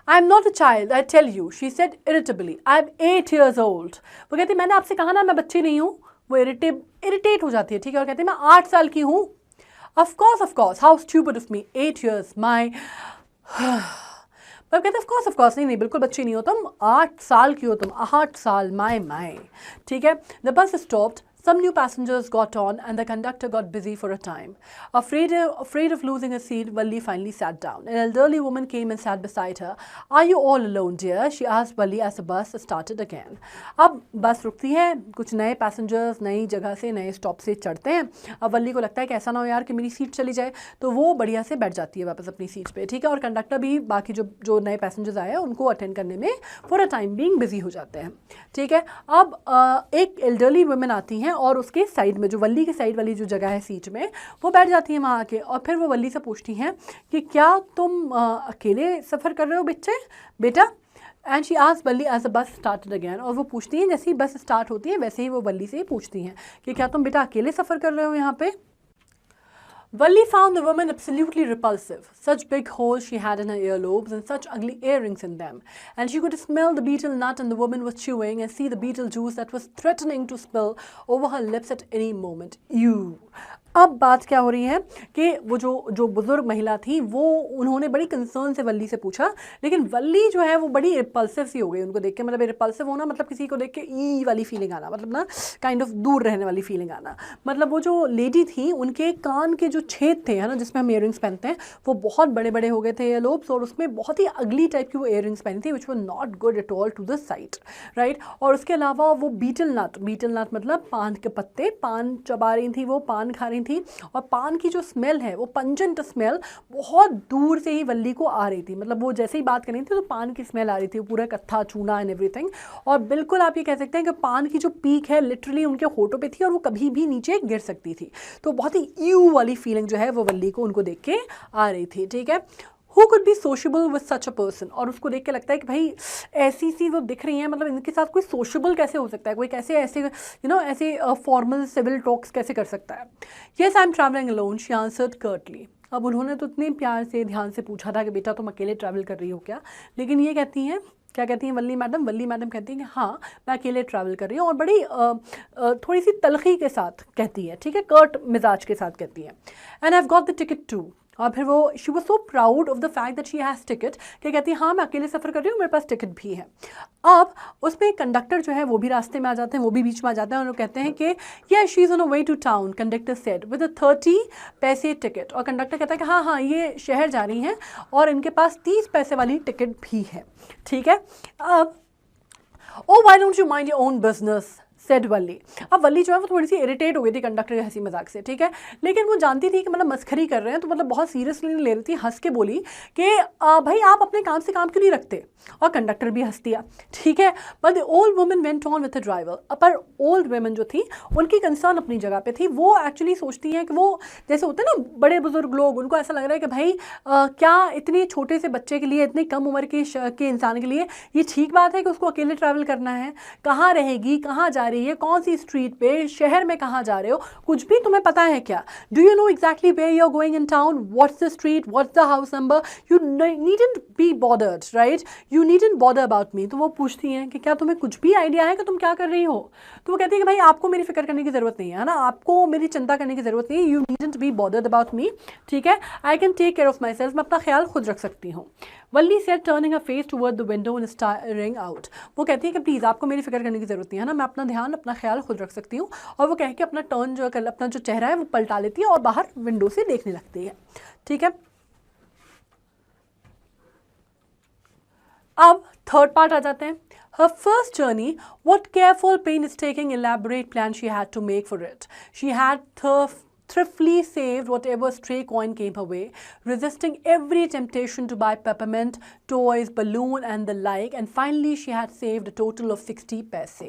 I am not a child I tell you, she said irritably, I am 8 years old। वो कहती मैंने आपसे कहा ना मैं बच्ची नहीं हूँ। वो इरिटेट हो जाती है, ठीक है, और कहती है मैं 8 साल की हूँ। Of course how stupid of me, 8 years माई। पर कहते ऑफ कोर्स नहीं बिल्कुल बच्ची नहीं हो तुम, 8 साल की हो तुम, 8 साल, माई, ठीक है। The bus stopped, some new passengers got on and the conductor got busy for a time. Afraid of losing her seat, Valli finally sat down. An elderly woman came and sat beside her. Are you all alone, dear? She asked Valli as the bus started again. अब बस रुकती है, कुछ नए passengers नई जगह से नए स्टॉप से चढ़ते हैं। अब वल्ली को लगता है कि ऐसा ना हो यार कि मेरी सीट चली जाए, तो वो बढ़िया से बैठ जाती है वापस अपनी सीट पे, ठीक है। और कंडक्टर भी बाकी जो नए पैसेंजर्स आए हैं उनको अटेंड करने में for a time being busy हो जाते हैं, ठीक है। अब एक एल्डरली वुमेन आती हैं और उसके साइड में जो वल्ली के साइड वाली जो जगह है सीट में, वो बैठ जाती हैं वहाँ आके। और फिर वो वल्ली से पूछती हैं कि क्या तुम अकेले सफ़र कर रहे हो बेटा। And she asked Valli as the bus started again. और वो पूछती हैं जैसे ही बस स्टार्ट होती है वैसे ही वो वल्ली से ही पूछती हैं कि क्या तुम बेटा अकेले सफ़र कर रहे हो यहाँ पे। Valli found the woman absolutely repulsive. Such big holes she had in her earlobes and such ugly earrings in them. And she could smell the betel nut and the woman was chewing and see the betel juice that was threatening to spill over her lips at any moment. Ew. अब बात क्या हो रही है कि वो जो बुजुर्ग महिला थी वो उन्होंने बड़ी कंसर्न से वल्ली से पूछा, लेकिन वल्ली जो है वो बड़ी रिपल्सिव सी हो गई उनको देख के। मतलब रिपल्सिव होना मतलब किसी को देख के ई वाली फीलिंग आना, मतलब ना काइंड ऑफ दूर रहने वाली फीलिंग आना। मतलब वो जो लेडी थी उनके कान के जो छेद थे, है ना, जिसमें हम ईयरिंग्स पहनते हैं, वो बहुत बड़े बड़े हो गए थे ईयरलोब्स, और उसमें बहुत ही अगली टाइप की वो ईयरिंग्स पहनी थी which were not good at all to the sight, right. और उसके अलावा वो बीटल नट मतलब पान के पत्ते, पान चबा रही थी, वो पान खा रही थी, और पान की जो स्मेल है वो पंजेंट स्मेल बहुत दूर से ही वल्ली को आ रही थी। मतलब वो जैसे ही बात कर रही थी तो पान की स्मेल आ रही थी, पूरा कत्था चूना एंड एवरीथिंग। और बिल्कुल आप ये कह सकते हैं कि पान की जो पीक है लिटरली उनके होठों पे थी और वो कभी भी नीचे गिर सकती थी। तो बहुत ही यू वाली फीलिंग जो है वो वल्ली को उनको देख के आ रही थी, ठीक है। Who could be sociable with such a person? और उसको देख के लगता है कि भाई ऐसी सी वो दिख रही हैं, मतलब इनके साथ कोई सोशबल कैसे हो सकता है, कोई कैसे ऐसे ऐसे फॉर्मल सिविल टॉक्स कैसे कर सकता है। Yes, I am traveling alone, she answered curtly. अब उन्होंने तो इतने प्यार से ध्यान से पूछा था कि बेटा तुम अकेले ट्रैवल कर रही हो क्या, लेकिन ये कहती हैं, क्या कहती हैं वल्ली मैडम कहती हैं कि हाँ मैं अकेले ट्रैवल कर रही हूँ, और बड़ी थोड़ी सी तलखी के साथ कहती है, ठीक है, कर्ट मिजाज के साथ कहती है। And I have got the ticket too. और फिर वो she was so proud of the fact that she has ticket, कि कहती है हाँ मैं अकेले सफ़र कर रही हूँ, मेरे पास टिकट भी है। अब उसमें कंडक्टर जो है वो भी रास्ते में आ जाते हैं, वो भी बीच में आ जाते हैं, और वो कहते हैं कि या she is on a way to town, conductor said with a 30 पैसे टिकट। और कंडक्टर कहता है कि हाँ ये शहर जा रही हैं और इनके पास 30 पैसे वाली टिकट भी है, ठीक है। अब oh why don't you mind your own business said Valli. अब वल्ली जो है वो थोड़ी सी इरिटेट हो गई थी कंडक्टर के हंसी मजाक से, ठीक है, लेकिन वो जानती थी कि मतलब मस्खरी कर रहे हैं, तो मतलब बहुत सीरियसली नहीं ले रही थी। हंस के बोली कि भाई आप अपने काम से काम क्यों नहीं रखते, और कंडक्टर भी हंस दिया, ठीक है। But the old woman went on with the driver. पर ओल्ड वुमन जो थी उनकी कंसर्न अपनी जगह पे थी। वो एक्चुअली सोचती हैं कि वो जैसे होते हैं ना बड़े बुजुर्ग लोग, उनको ऐसा लग रहा है कि भाई क्या इतने छोटे से बच्चे के लिए, इतनी कम उम्र के इंसान के लिए ये ठीक बात है कि उसको अकेले ट्रैवल करना है, कहाँ रहेगी, कहाँ जा रही रही है, कौन सी स्ट्रीट पे, शहर में कहाँ जा रहे हो, कुछ भी तुम्हें पता है क्या? Do you know exactly where you are going in town, what's the street, what's the house number? You needn't be bothered, right? You needn't bother about me. तो वो पूछती हैं कि क्या तुम्हें कुछ भी आइडिया है कि तुम क्या कर रही हो? तो वो कहती है कि भाई आपको मेरी फिक्र करने की ज़रूरत नहीं है ना, आपको मेरी चिंता करने की ज़रूरत नहीं है, you needn't be bothered about me, ठीक है? I can take care of myself, मैं अपना ख्याल खुद रख सकती हूँ। Valli said turning a face toward the window and staring out. वो कहती है कि प्लीज़ आपको मेरी फिक्र करने की ज़रूरत नहीं है ना, मैं अपना ध्यान अपना ख्याल खुद रख सकती हूँ। और वो कह के अपना टर्न जो है, अपना जो चेहरा है वो पलटा लेती है और बाहर विंडो से देखने लगती है, ठीक है? अब थर्ड पार्ट आ जाते हैं। Her first journey, what careful, painstaking, elaborate plan she had to make for it. She had thriftily saved whatever stray coin came her way, resisting every temptation to buy peppermint, toys, balloon and the like, and finally she had saved a total of 60 पैसे।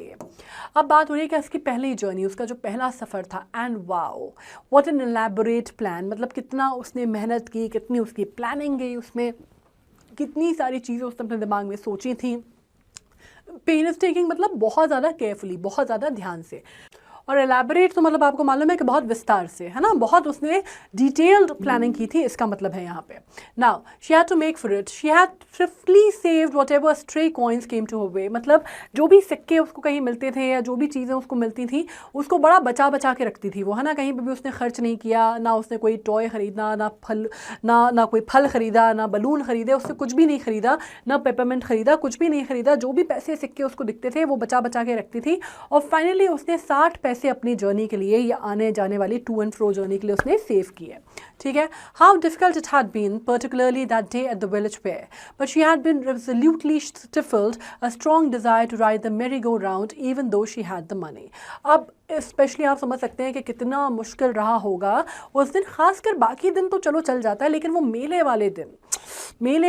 अब बात हो रही है कि उसकी पहली journey, उसका जो पहला सफ़र था, and wow what an elaborate plan, मतलब कितना उसने मेहनत की, कितनी उसकी प्लानिंग गई उसमें, कितनी सारी चीज़ें उसने अपने दिमाग में सोची थी। पेनस्टेकिंग मतलब बहुत ज़्यादा केयरफुली, बहुत ज़्यादा ध्यान से, और एलैबोरेट तो मतलब आपको मालूम है कि बहुत विस्तार से, है ना, बहुत उसने डिटेल्ड प्लानिंग की थी, इसका मतलब है यहाँ पे। Now she had to make for it, she had thriftily saved whatever stray coins came to her way, मतलब जो भी सिक्के उसको कहीं मिलते थे या जो भी चीज़ें उसको मिलती थी उसको बड़ा बचा बचा के रखती थी वो, है ना, कहीं पर भी उसने खर्च नहीं किया, ना उसने कोई टॉय ख़रीदा, ना कोई फल ख़रीदा, ना बलून ख़रीदे, उससे कुछ भी नहीं ख़रीदा, ना पेपरमिंट ख़रीदा, कुछ भी नहीं ख़रीदा, जो भी पैसे सिक्के उसको दिखते थे वो बचा बचा के रखती थी। और फाइनली उसने 60 पैसे अपनी जर्नी के लिए या आने जाने वाली टू एंड फ्रो जर्नी के लिए उसने सेव किए, ठीक है? How difficult it had been, particularly that day at the village fair, but she had been resolutely stifled a strong desire to ride the merry go round even though she had the money. अब specially आप समझ सकते हैं कि कितना मुश्किल रहा होगा उस दिन, खासकर बाकी दिन तो चलो चल जाता है, लेकिन वो मेले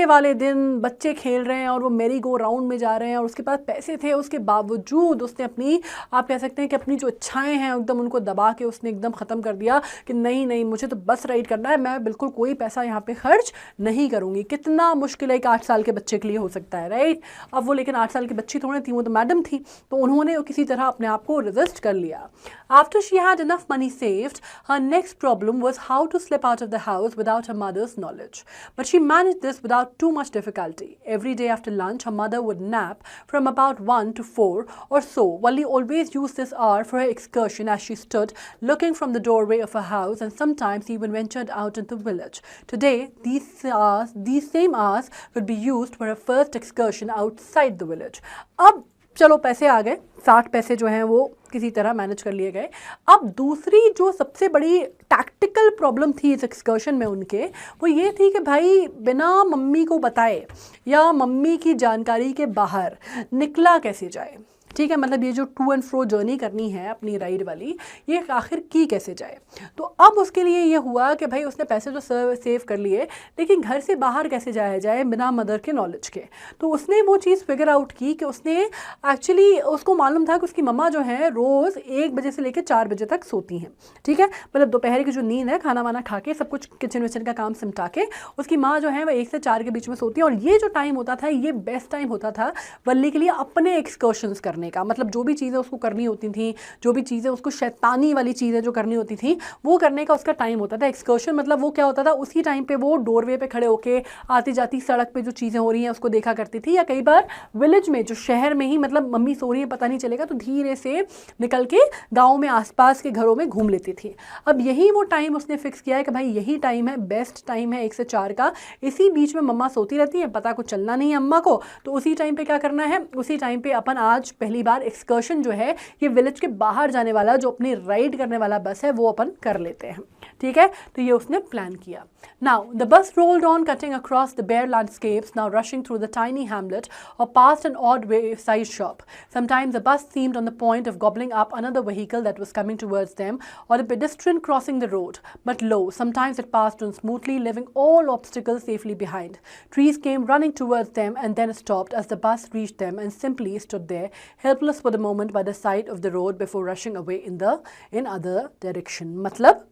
वाले दिन बच्चे खेल रहे हैं और वो मेरी गो राउंड में जा रहे हैं और उसके पास पैसे थे, उसके बावजूद उसने अपनी, आप कह सकते हैं कि अपनी जो इच्छाएं हैं एकदम उनको दबा के उसने एकदम ख़त्म कर दिया कि नहीं मुझे तो बस राइड करना है, मैं बिल्कुल कोई पैसा यहाँ पे खर्च नहीं करूँगी। कितना मुश्किल है एक 8 साल के बच्चे के लिए हो सकता है, राइट? अब वो लेकिन 8 साल की बच्ची थोड़ी थी, वो तो मैडम थी, तो उन्होंने किसी तरह अपने आप को रेजिस्ट कर लिया। After she had enough money saved, her next problem was how to slip out of the house without her mother's knowledge. But she managed this without too much difficulty. Every day after lunch, her mother would nap from about 1 to 4 or so. Wali always used this hour for her excursion as she stood looking from the doorway of her house and sometimes even ventured out into the village. Today, these same hours could be used for her first excursion outside the village. अब चलो पैसे आ गए, 60 पैसे जो हैं वो किसी तरह मैनेज कर लिए गए। अब दूसरी जो सबसे बड़ी टैक्टिकल प्रॉब्लम थी इस एक्सकर्शन में उनके, वो ये थी कि भाई बिना मम्मी को बताए या मम्मी की जानकारी के बाहर निकला कैसे जाए, ठीक है? मतलब ये जो टू एंड फ्रो जर्नी करनी है अपनी राइड वाली, ये आखिर की कैसे जाए? तो अब उसके लिए ये हुआ कि भाई उसने पैसे तो सेव कर लिए, लेकिन घर से बाहर कैसे जाया जाए बिना मदर के नॉलेज के। तो उसने वो चीज़ फिगर आउट की कि उसने एक्चुअली, उसको मालूम था कि उसकी मम्मा जो है रोज़ 1 बजे से लेकर 4 बजे तक सोती हैं, ठीक है? मतलब दोपहर की जो नींद है, खाना वाना खा के सब कुछ किचन विचन का काम सिमटा के उसकी माँ जो है वह 1 से 4 के बीच में सोती है। और ये जो टाइम होता था, ये बेस्ट टाइम होता था वल्ली के लिए अपने एक्सकर्शंस करने का, मतलब जो भी चीज़ें उसको करनी होती थी, जो भी चीज़ें उसको शैतानी वाली चीज़ें जो करनी होती थी वो करने का उसका टाइम होता था। एक्सकर्शन मतलब वो क्या होता था, उसी टाइम पे वो डोरवे पे खड़े होके आती जाती सड़क पे जो चीज़ें हो रही हैं उसको देखा करती थी, या कई बार विलेज में जो शहर में ही, मतलब मम्मी सो रही है पता नहीं चलेगा तो धीरे से निकल के गाँव में आसपास के घरों में घूम लेती थी। अब यही वो टाइम उसने फिक्स किया है कि भाई यही टाइम है, बेस्ट टाइम है 1 से 4 का। इसी बीच में मम्मा सोती रहती है, पता कुछ चलना नहीं है अम्मा को, तो उसी टाइम पे क्या करना है, उसी टाइम पे अपन आज पहली बार एक्सकर्शन जो है ये विलेज के बाहर जाने वाला जो अपनी राइड करने वाला बस है वो अपन कर लेते हैं, ठीक है? तो ये उसने प्लान किया। Now the bus rolled on, cutting across the bare landscapes, now rushing through the tiny hamlet or past an odd wayside shop. Sometimes the bus seemed on the point of gobbling up another vehicle that was coming towards them, or a pedestrian crossing the road. But lo, sometimes it passed on smoothly, leaving all obstacles safely behind. Trees came running towards them and then stopped as the bus reached them and simply stood there, helpless for the moment by the side of the road before rushing away in other direction. मतलब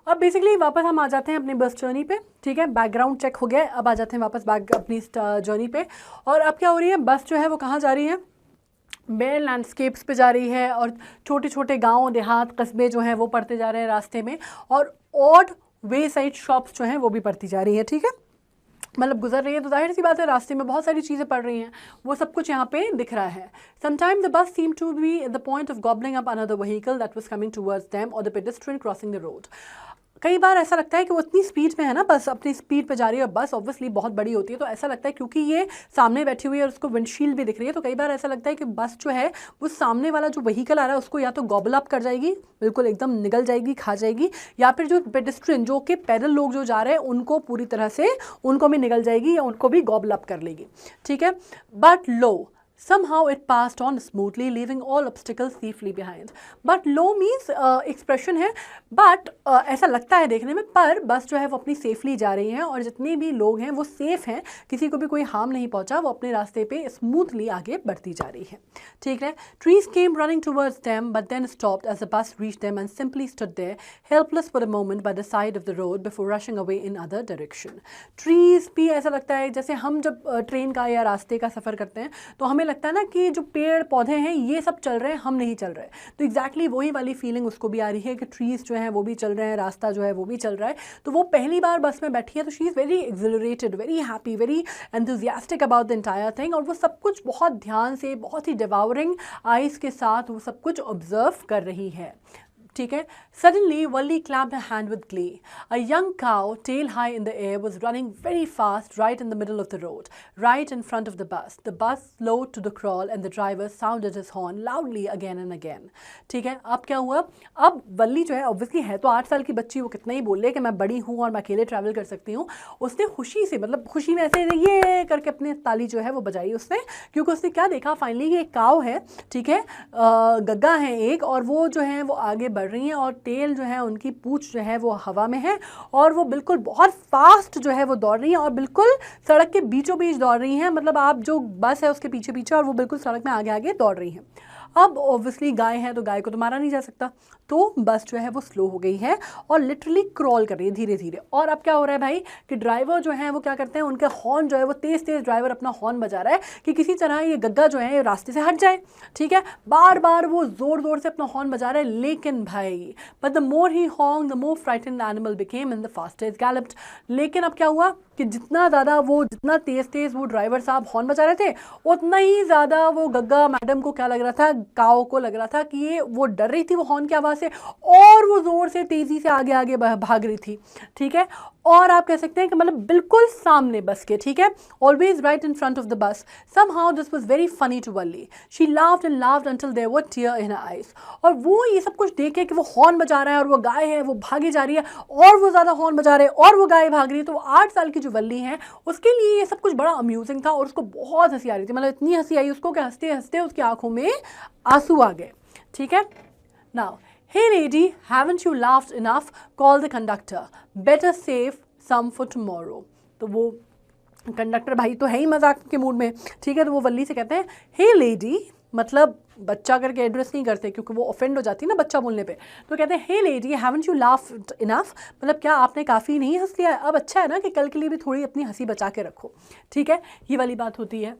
अब basically वापस हम आ जाते हैं अपनी bus journey पे, ठीक है? बैकग्राउंड चेक हो गया, अब आ जाते हैं वापस अपनी जर्नी पे। और अब क्या हो रही है, बस जो है वो कहाँ जा रही है, बेयर लैंडस्केप्स पे जा रही है और छोटे छोटे गांव देहात कस्बे जो हैं वो पड़ते जा रहे हैं रास्ते में, और ऑड वे साइड शॉप्स जो हैं वो भी पड़ती जा रही है। ठीक है, मतलब गुजर रही है तो जाहिर सी बात है रास्ते में बहुत सारी चीज़ें पड़ रही हैं, वो सब कुछ यहाँ पे दिख रहा है। Sometime the bus seem to be at the point of gobbling up another vehicle that was coming towards them और the pedestrian crossing the road. कई बार ऐसा लगता है कि वो इतनी स्पीड में है ना, बस अपनी स्पीड पे जा रही है, और बस ऑब्वियसली बहुत बड़ी होती है तो ऐसा लगता है क्योंकि ये सामने बैठी हुई है और उसको विंडशील्ड भी दिख रही है, तो कई बार ऐसा लगता है कि बस जो है वो सामने वाला जो व्हीकल आ रहा है उसको या तो गॉबल अप कर जाएगी, बिल्कुल एकदम निगल जाएगी, खा जाएगी, या फिर जो पेडेस्ट्रियन जो कि पैदल लोग जो जा रहे हैं उनको पूरी तरह से उनको भी निगल जाएगी या उनको भी गॉबल अप कर लेगी। ठीक है, but low somehow it passed on smoothly leaving all obstacles safely behind। but low means expression है, but ऐसा लगता है देखने में, पर बस जो है वो अपनी सेफली जा रही है और जितने भी लोग हैं वो सेफ हैं, किसी को भी कोई हार्म नहीं पहुंचा, वो अपने रास्ते पे स्मूथली आगे बढ़ती जा रही है। ठीक है, trees came running towards them but then stopped as the bus reached them and simply stood there helpless for a moment by the side of the road before rushing away in other direction। trees भी ऐसा लगता है जैसे हम जब train का या रास्ते का सफ़र करते हैं तो हमें लगता है ना कि जो पेड़ पौधे हैं ये सब चल रहे हैं, हम नहीं चल रहे, तो एग्जैक्टली वही वाली फीलिंग उसको भी आ रही है कि ट्रीज जो हैं वो भी चल रहे हैं, रास्ता जो है वो भी चल रहा है। तो वो पहली बार बस में बैठी है तो she is very accelerated, very happy, very enthusiastic about the entire thing, और वो सब कुछ बहुत ध्यान से, बहुत ही डिवावरिंग आइज़ के साथ वो सब कुछ ऑब्जर्व कर रही है। ठीक है, suddenly Valli clapped her hand with glee। A young cow, tail high in the air, was running very fast right in the middle of the road, right in front of the bus। The bus slowed to the crawl and the driver sounded his horn loudly again and again। ठीक है, अब क्या हुआ, अब वल्ली जो है obviously है तो 8 साल की बच्ची, वो कितना ही बोल ले कि मैं बड़ी हूँ और मैं अकेले ट्रैवल कर सकती हूँ, उसने खुशी से, मतलब खुशी में ऐसे ये करके अपने ताली जो है वो बजाई उसने, क्योंकि उसने क्या देखा फाइनली कि एक काव है, ठीक है, गग्गा है एक, और वो जो है वो आगे बढ़ रही हैं और टेल जो है उनकी पूंछ जो है वो हवा में है और वो बिल्कुल बहुत फास्ट जो है वो दौड़ रही हैं और बिल्कुल सड़क के बीचों बीच दौड़ रही हैं, मतलब आप जो बस है उसके पीछे पीछे और वो बिल्कुल सड़क में आगे आगे दौड़ रही हैं। अब ऑब्वियसली गाय है तो गाय को तो मारा नहीं जा सकता, तो बस जो है वो स्लो हो गई है और लिटरली क्रॉल कर रही है धीरे धीरे। और अब क्या हो रहा है भाई कि ड्राइवर जो है वो क्या करते हैं, उनका हॉर्न जो है वो तेज़ तेज़ ड्राइवर अपना हॉर्न बजा रहा है कि किसी तरह ये गग्गा जो है ये रास्ते से हट जाए। ठीक है, बार बार वो ज़ोर ज़ोर से अपना हॉर्न बजा रहा है, लेकिन भाई but the more he horn the more frightened animal became in the fastest galloped. लेकिन अब क्या हुआ कि जितना ज़्यादा वो, जितना तेज़ तेज़ वो ड्राइवर साहब हॉर्न बजा रहे थे, उतना ही ज़्यादा वो गग्गा मैडम को क्या लग रहा था, काओ को लग रहा था कि ये, वो डर रही थी वो हॉर्न की आवाज़ से और वो ज़ोर से तेज़ी से आगे आगे भाग रही थी। ठीक है, और आप कह सकते हैं कि मतलब बिल्कुल सामने बस के, ठीक है, always right in front of the bus. Somehow this was very funny to Valli, she laughed and laughed until there were tear in her eyes. और वो ये सब कुछ देखे कि वो हॉर्न बजा रहा है और वो गाय है वो भागी जा रही है और वो ज़्यादा हॉर्न बजा रहे हैं और वो गाय भाग रही है, तो 8 साल की जो वल्ली है उसके लिए ये सब कुछ बड़ा अम्यूजिंग था और उसको बहुत हंसी आ रही थी, मतलब इतनी हंसी आई उसको कि हंसते हंसते उसकी आंखों में आंसू आ गए। ठीक है, now hey lady, haven't you laughed enough? Call the conductor. Better save some for tomorrow। तो वो कंडक्टर भाई तो है ही मजाक के मूड में, ठीक है, तो वो वल्ली से कहते हैं हे लेडी, मतलब बच्चा करके एड्रेस नहीं करते क्योंकि वो ऑफेंड हो जाती है ना बच्चा बोलने पे, तो कहते हैं hey lady haven't you laughed enough, मतलब क्या आपने काफ़ी नहीं हंस लिया, अब अच्छा है ना कि कल के लिए भी थोड़ी अपनी हंसी बचा के रखो। ठीक है, ये वाली बात होती है।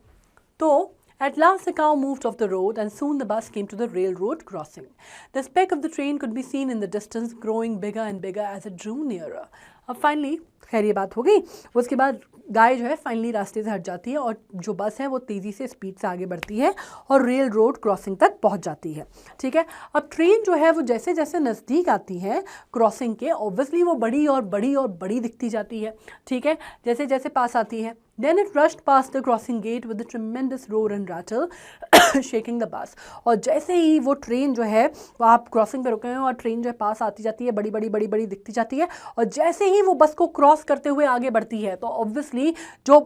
तो at last the cow moved off the road and soon the bus came to the railroad crossing। The speck of the train could be seen in the distance growing bigger and bigger as it drew nearer। अब finally खैर ये बात हो गई, उसके बाद गाय जो है फाइनली रास्ते से हट जाती है और जो बस है वो तेज़ी से स्पीड से आगे बढ़ती है और रेल रोड क्रॉसिंग तक पहुंच जाती है। ठीक है, अब ट्रेन जो है वो जैसे जैसे नज़दीक आती है क्रॉसिंग के, ऑब्वियसली वो बड़ी और बड़ी और बड़ी दिखती जाती है। ठीक है, जैसे जैसे पास आती है, then it rushed past the crossing gate with a tremendous roar and rattle shaking the bus। और जैसे ही वो ट्रेन जो है वो आप क्रॉसिंग पे रुके हैं और ट्रेन जो है पास आती जाती है, बड़ी बड़ी बड़ी बड़ी दिखती जाती है, और जैसे ही वो बस को क्रॉस करते हुए आगे बढ़ती है तो ऑब्वियसली जो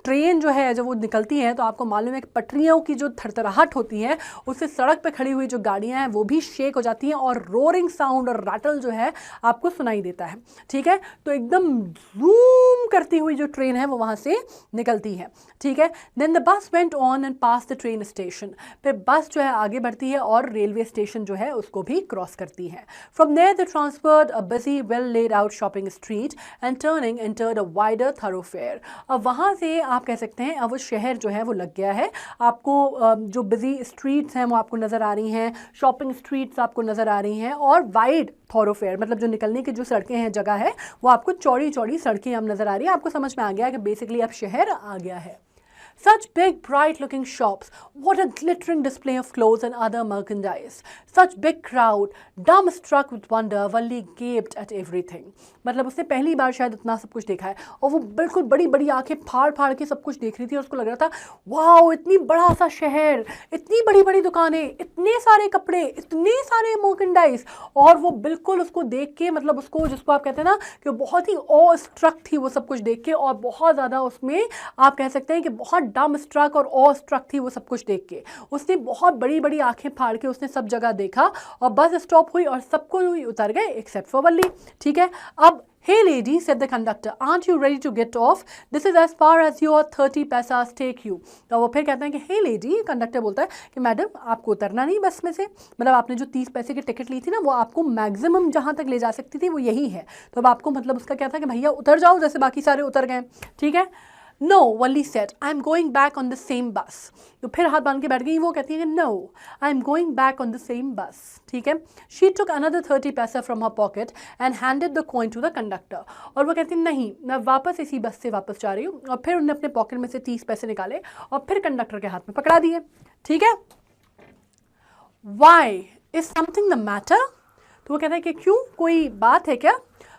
ट्रेन जो है जब वो निकलती है तो आपको मालूम है कि पटरियों की जो थरथराहट होती है उससे सड़क पे खड़ी हुई जो गाड़ियां हैं वो भी शेक हो जाती हैं और रोरिंग साउंड और रैटल जो है आपको सुनाई देता है। ठीक है, तो एकदम जूम करती हुई जो ट्रेन है वो वहाँ से निकलती है। ठीक है, then the bus went on and pass the train station. फिर बस जो है आगे बढ़ती है और रेलवे स्टेशन जो है उसको भी क्रॉस करती है। From there the transferred a busy well laid out shopping street and turning entered a wider thoroughfare. अब वहाँ यहाँ से आप कह सकते हैं अब वो शहर जो है वो लग गया है। आपको जो बिजी स्ट्रीट्स हैं वो आपको नज़र आ रही हैं, शॉपिंग स्ट्रीट्स आपको नज़र आ रही हैं, और वाइड थॉरोफेयर मतलब जो निकलने की जो सड़कें हैं, जगह है, वो आपको चौड़ी चौड़ी सड़कें अब नज़र आ रही हैं। आपको समझ में आ गया कि बेसिकली अब शहर आ गया है। Such big, bright-looking shops. What a glittering display of clothes and other merchandise. Such big crowd. Dumbstruck with wonder, Valli gaped at everything. मतलब उसने पहली बार शायद इतना सब कुछ देखा है, और वो बिल्कुल बड़ी बड़ी आंखें फाड़ फाड़ के सब कुछ देख रही थी, और उसको लग रहा था वाओ, इतनी बड़ा सा शहर, इतनी बड़ी बड़ी दुकानें, इतने सारे कपड़े, इतने सारे मर्केंडाइज। और वो बिल्कुल उसको देख के, मतलब उसको, जिसको आप कहते हैं ना कि बहुत ही ऑ स्ट्रक थी वो सब कुछ देख के, और बहुत ज़्यादा उसमें आप कह सकते हैं कि बहुत डम स्ट्रक और ऑ स्ट्रक थी वो सब कुछ देख के। उसने बहुत बड़ी बड़ी आंखें फाड़ के उसने सब जगह देखा, और बस स्टॉप हुई और सबको उतर गए एक्सेप्ट फॉर वल्ली। ठीक है, अब Hey lady, said the conductor, aren't you ready to get off? This is as far as your 30 paisas take you. तो वो फिर कहते हैं कि hey lady, कंडक्टर बोलता है कि मैडम आपको उतरना नहीं बस में से, मतलब आपने जो 30 पैसे की टिकट ली थी ना, वो आपको मैक्सिमम जहाँ तक ले जा सकती थी वो यही है। तो अब आपको मतलब उसका क्या था कि भैया उतर जाओ जैसे बाकी सारे उतर गए। ठीक है, No, Valli said, I'm going back on the same bus. तो फिर हाथ बांध के बैठ गई। वो कहती है कि No, I'm going back on the same bus. ठीक है, She took another 30 paisa from her pocket and handed the coin to the conductor. और वो कहती है नहीं, मैं वापस इसी बस से वापस जा रही हूँ। और फिर उन्होंने अपने पॉकेट में से 30 पैसे निकाले और फिर कंडक्टर के हाथ में पकड़ा दिए। ठीक है, Why? Is something the matter? तो वो कहता है कि क्यों, कोई बात है क्या?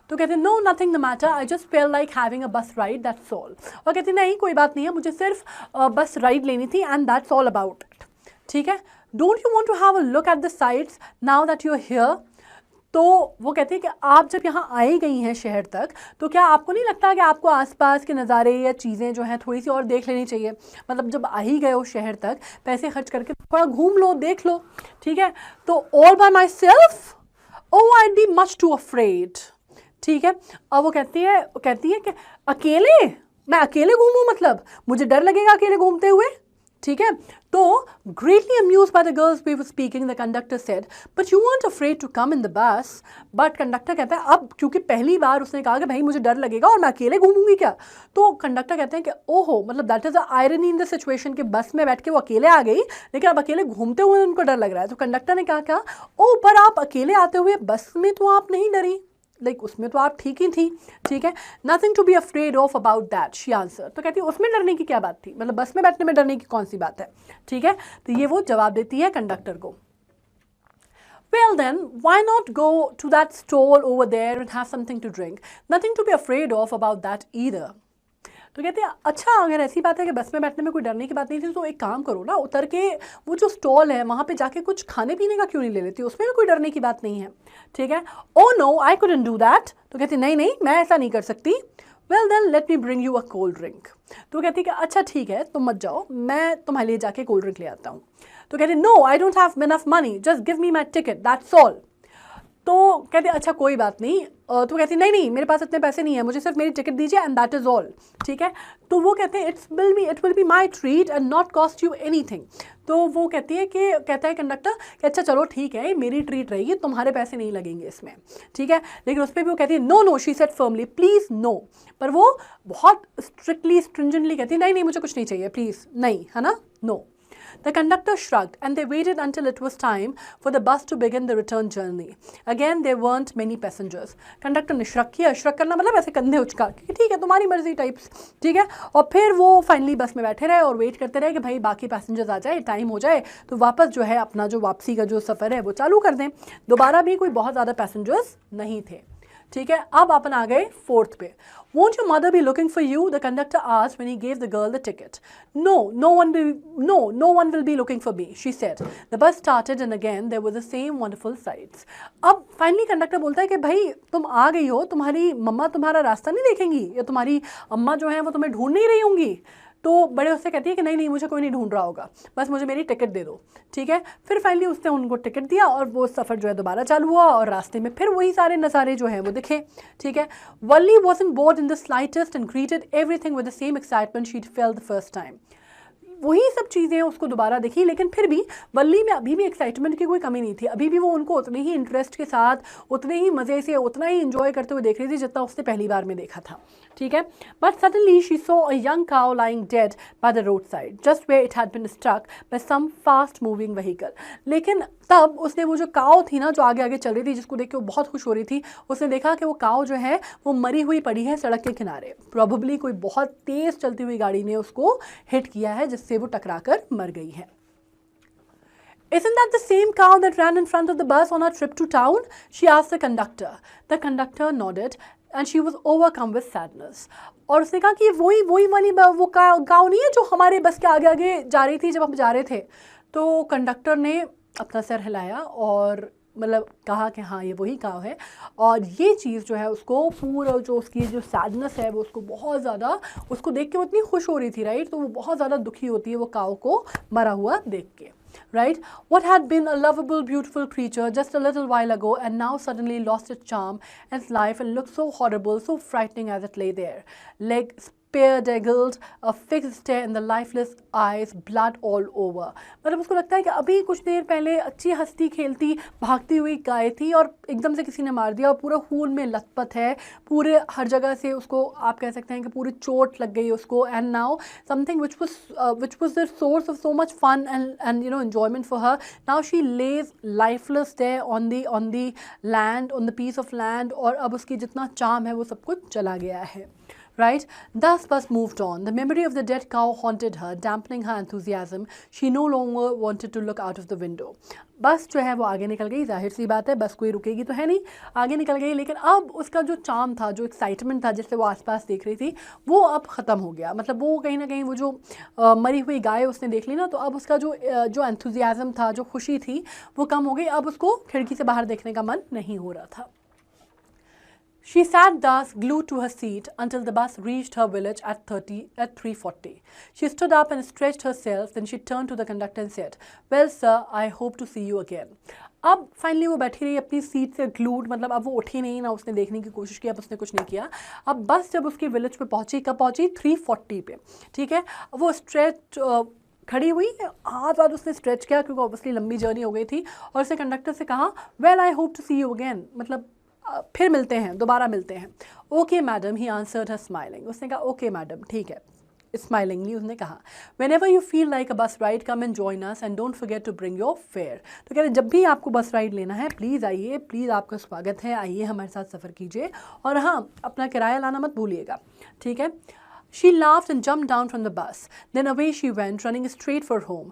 तो कहते हैं no nothing the matter, I just felt like having a bus ride, that's all. और कहते हैं नहीं कोई बात नहीं है, मुझे सिर्फ बस राइड लेनी थी and that's all about it. ठीक है, don't you want to have a look at the sights now that you are here. तो वो कहते हैं कि आप जब यहाँ आई गई हैं शहर तक, तो क्या आपको नहीं लगता कि आपको आसपास के नज़ारे या चीज़ें जो हैं थोड़ी सी और देख लेनी चाहिए? मतलब जब आ ही गए हो शहर तक, पैसे खर्च करके थोड़ा घूम लो, देख लो। ठीक है, तो all bye my self, oh I be much to afraid. ठीक है, अब वो कहती है कि अकेले, मैं अकेले घूमूं, मतलब मुझे डर लगेगा अकेले घूमते हुए। ठीक है, तो greatly amused by the girls we were speaking, the conductor said, but you weren't afraid to come in the bus. But conductor कहता है, अब क्योंकि पहली बार उसने कहा कि भाई मुझे डर लगेगा और मैं अकेले घूमूंगी क्या, तो कंडक्टर कहते हैं कि ओहो, मतलब that is a irony in the situation कि बस में बैठ के वो अकेले आ गई, लेकिन अब अकेले घूमते हुए उनको डर लग रहा है। तो कंडक्टर ने कहा ओ पर आप अकेले आते हुए बस में तो आप नहीं डरी, लाइक उसमें तो आप ठीक ही थी। ठीक है, nothing to be afraid of about that, she answer. तो कहती है उसमें डरने की क्या बात थी, मतलब बस में बैठने में डरने की कौन सी बात है। ठीक है, तो ये वो जवाब देती है कंडक्टर को। Well then, why not go to that stall over there and have something to drink? Nothing to be afraid of about that either. तो कहते हैं अच्छा, अगर ऐसी बात है कि बस में बैठने में कोई डरने की बात नहीं थी, तो एक काम करो ना, उतर के वो जो स्टॉल है वहाँ पे जाके कुछ खाने पीने का क्यों नहीं ले लेती, उसमें भी कोई डरने की बात नहीं है। ठीक है, oh no I couldn't do that. तो कहती नहीं नहीं, मैं ऐसा नहीं कर सकती। Well then let me bring you a cold drink. तो कहती कि अच्छा ठीक है, तुम मत जाओ, मैं तुम्हारे लिए जाके कोल्ड ड्रिंक ले आता हूँ। तो कहती no I don't have enough money, just give me my ticket, that's all. तो कहते अच्छा कोई बात नहीं। तो कहती नहीं नहीं, मेरे पास इतने पैसे नहीं है, मुझे सिर्फ मेरी टिकट दीजिए एंड दैट इज़ ऑल। ठीक है, तो वो कहते हैं it will be my treat and not cost you anything. तो वो कहती है कि कहता है कंडक्टर कि अच्छा चलो ठीक है, मेरी ट्रीट रहेगी, तुम्हारे पैसे नहीं लगेंगे इसमें। ठीक है, लेकिन उस पर भी वो कहती है no no, she said firmly, please no. पर वो बहुत स्ट्रिक्टली स्ट्रिंजेंटली कहती है नहीं नहीं, मुझे कुछ नहीं चाहिए, प्लीज़ नहीं, है ना, no. The conductor shrugged and they waited until it was time for the bus to begin the return journey. Again, there weren't many passengers. Conductor ने श्रग किया, श्रग करना मतलब ऐसे कंधे उचका कि ठीक है तुम्हारी मर्जी टाइप्स। ठीक है, और फिर वो फाइनली बस में बैठे रहे और वेट करते रहे कि भाई बाकी पैसेंजर्स आ जाए, टाइम हो जाए तो वापस जो है अपना जो वापसी का जो सफ़र है वो चालू कर दें। दोबारा भी कोई बहुत ज़्यादा पैसेंजर्स नहीं थे। ठीक है, अब अपन आ गए फोर्थ पे। Won't your mother be looking for you? The conductor asked when he gave the girl the ticket. No one will be looking for me, she said. The bus started and again there were the same wonderful sights. अब finally conductor बोलता है कि भाई तुम आ गई हो, तुम्हारी मम्मा तुम्हारा रास्ता नहीं देखेंगी, या तुम्हारी अम्मा जो है वो तुम्हें ढूंढ नहीं रही होंगी। तो बड़े उससे कहती है कि नहीं नहीं, मुझे कोई नहीं ढूंढ रहा होगा, बस मुझे मेरी टिकट दे दो। ठीक है, फिर फाइनली उसने उनको टिकट दिया और वो सफ़र जो है दोबारा चालू हुआ और रास्ते में फिर वही सारे नज़ारे जो हैं वो दिखे। ठीक है, वल्ली wasn't bored in the slightest and greeted everything with the same excitement she'd felt the first time. वही सब चीज़ें उसको दोबारा देखी, लेकिन फिर भी वल्ली में अभी भी एक्साइटमेंट की कोई कमी नहीं थी। अभी भी वो उनको उतने ही इंटरेस्ट के साथ, उतने ही मज़े से, उतना ही इंजॉय करते हुए देख रही थी जितना उसने पहली बार में देखा था, ठीक है। But suddenly she saw a young cow lying dead by the road side just where it had been struck by some fast moving vehicle. लेकिन तब उसने वो जो काऊ थी ना, जो आगे आगे चल रही थी, जिसको देख के वो बहुत खुश हो रही थी, उसने देखा कि वो काऊ जो है वो मरी हुई पड़ी है सड़क के किनारे। प्रॉबेबली कोई बहुत तेज़ चलती हुई गाड़ी ने उसको हिट किया है, जिससे वो टकराकर मर गई है। Isn't that the same cow that ran in front of the bus on our trip to town? She asked the conductor. The conductor nodded and she was overcome with sadness. और उसने कहा कि वही वाली वो गाँव नहीं है जो हमारे बस के आगे आगे जा रही थी जब हम जा रहे थे। तो कंडक्टर ने अपना सर हिलाया और मतलब कहा कि हाँ ये वही काव है। और ये चीज़ जो है उसको पूरा जो उसकी जो सैडनेस है वो उसको बहुत ज़्यादा, उसको देख के वो इतनी खुश हो रही थी, राइट। तो वो बहुत ज़्यादा दुखी होती है वो काव को मरा हुआ देख के, right? What had been a lovable, beautiful creature just a little while ago and now suddenly lost its charm and its life and looked so horrible, so frightening as it lay there. Legs spear-daggled, a fixed stare in the lifeless eyes, blood all over. मतलब उसको लगता है कि अभी कुछ देर पहले अच्छी हंसती खेलती भागती हुई गाय थी और एकदम से किसी ने मार दिया और पूरा खून में लथपथ है, पूरे हर जगह से उसको आप कह सकते हैं कि पूरी चोट लग गई उसको। And now something which was the source of so much fun and you know enjoyment for her, now she lays lifeless there on the land, on the piece of land, और अब उसकी जितना चार्म है वो सब कुछ चला गया है, right? Thus bus moved on. The memory of the dead cow haunted her, dampening her enthusiasm. She no longer wanted to look out of the window. बस जो है वो आगे निकल गई, जाहिर सी बात है बस कोई रुकेगी तो है नहीं, आगे निकल गई। लेकिन अब उसका जो चार्म था, जो एक्साइटमेंट था जिससे वो आसपास देख रही थी, वो अब ख़त्म हो गया। मतलब वो कहीं ना कहीं वो जो मरी हुई गाय उसने देख ली ना, तो अब उसका जो एंथुजियाज़म था, जो खुशी थी, वो कम हो गई। अब उसको खिड़की से बाहर देखने का मन नहीं हो रहा था। She sat thus, glued to her seat, until the bus reached her village at 3:40. She stood up and stretched herself. Then she turned to the conductor and said, "Well, sir, I hope to see you again." अब finally वो बैठी रही अपनी seat से glued, मतलब अब वो उठी नहीं, ना उसने देखने की कोशिश की, अब उसने कुछ नहीं किया। अब बस जब उसकी विलेज पे पहुंची, कब पहुंची? 3:40 पे, ठीक है। वो स्ट्रेच खड़ी हुई, हाथ उसने स्ट्रेच किया क्योंकि ऑब्वियसली लंबी जर्नी हो गई थी, और उसने कंडक्टर से कहा, "well I hope to see you again", मतलब फिर मिलते हैं, दोबारा मिलते हैं। Okay madam, he answered her smiling. उसने कहा ओके मैडम, ठीक है, स्माइलिंगली उसने कहा। Whenever you feel like a bus ride, come and join us and don't forget to bring your fare. तो कह रहे जब भी आपको बस राइड लेना है प्लीज़ आइए, प्लीज़ आपका स्वागत है, आइए हमारे साथ सफ़र कीजिए, और हाँ अपना किराया लाना मत भूलिएगा, ठीक है। She laughed and jumped down from the bus. Then away she went, running straight for home.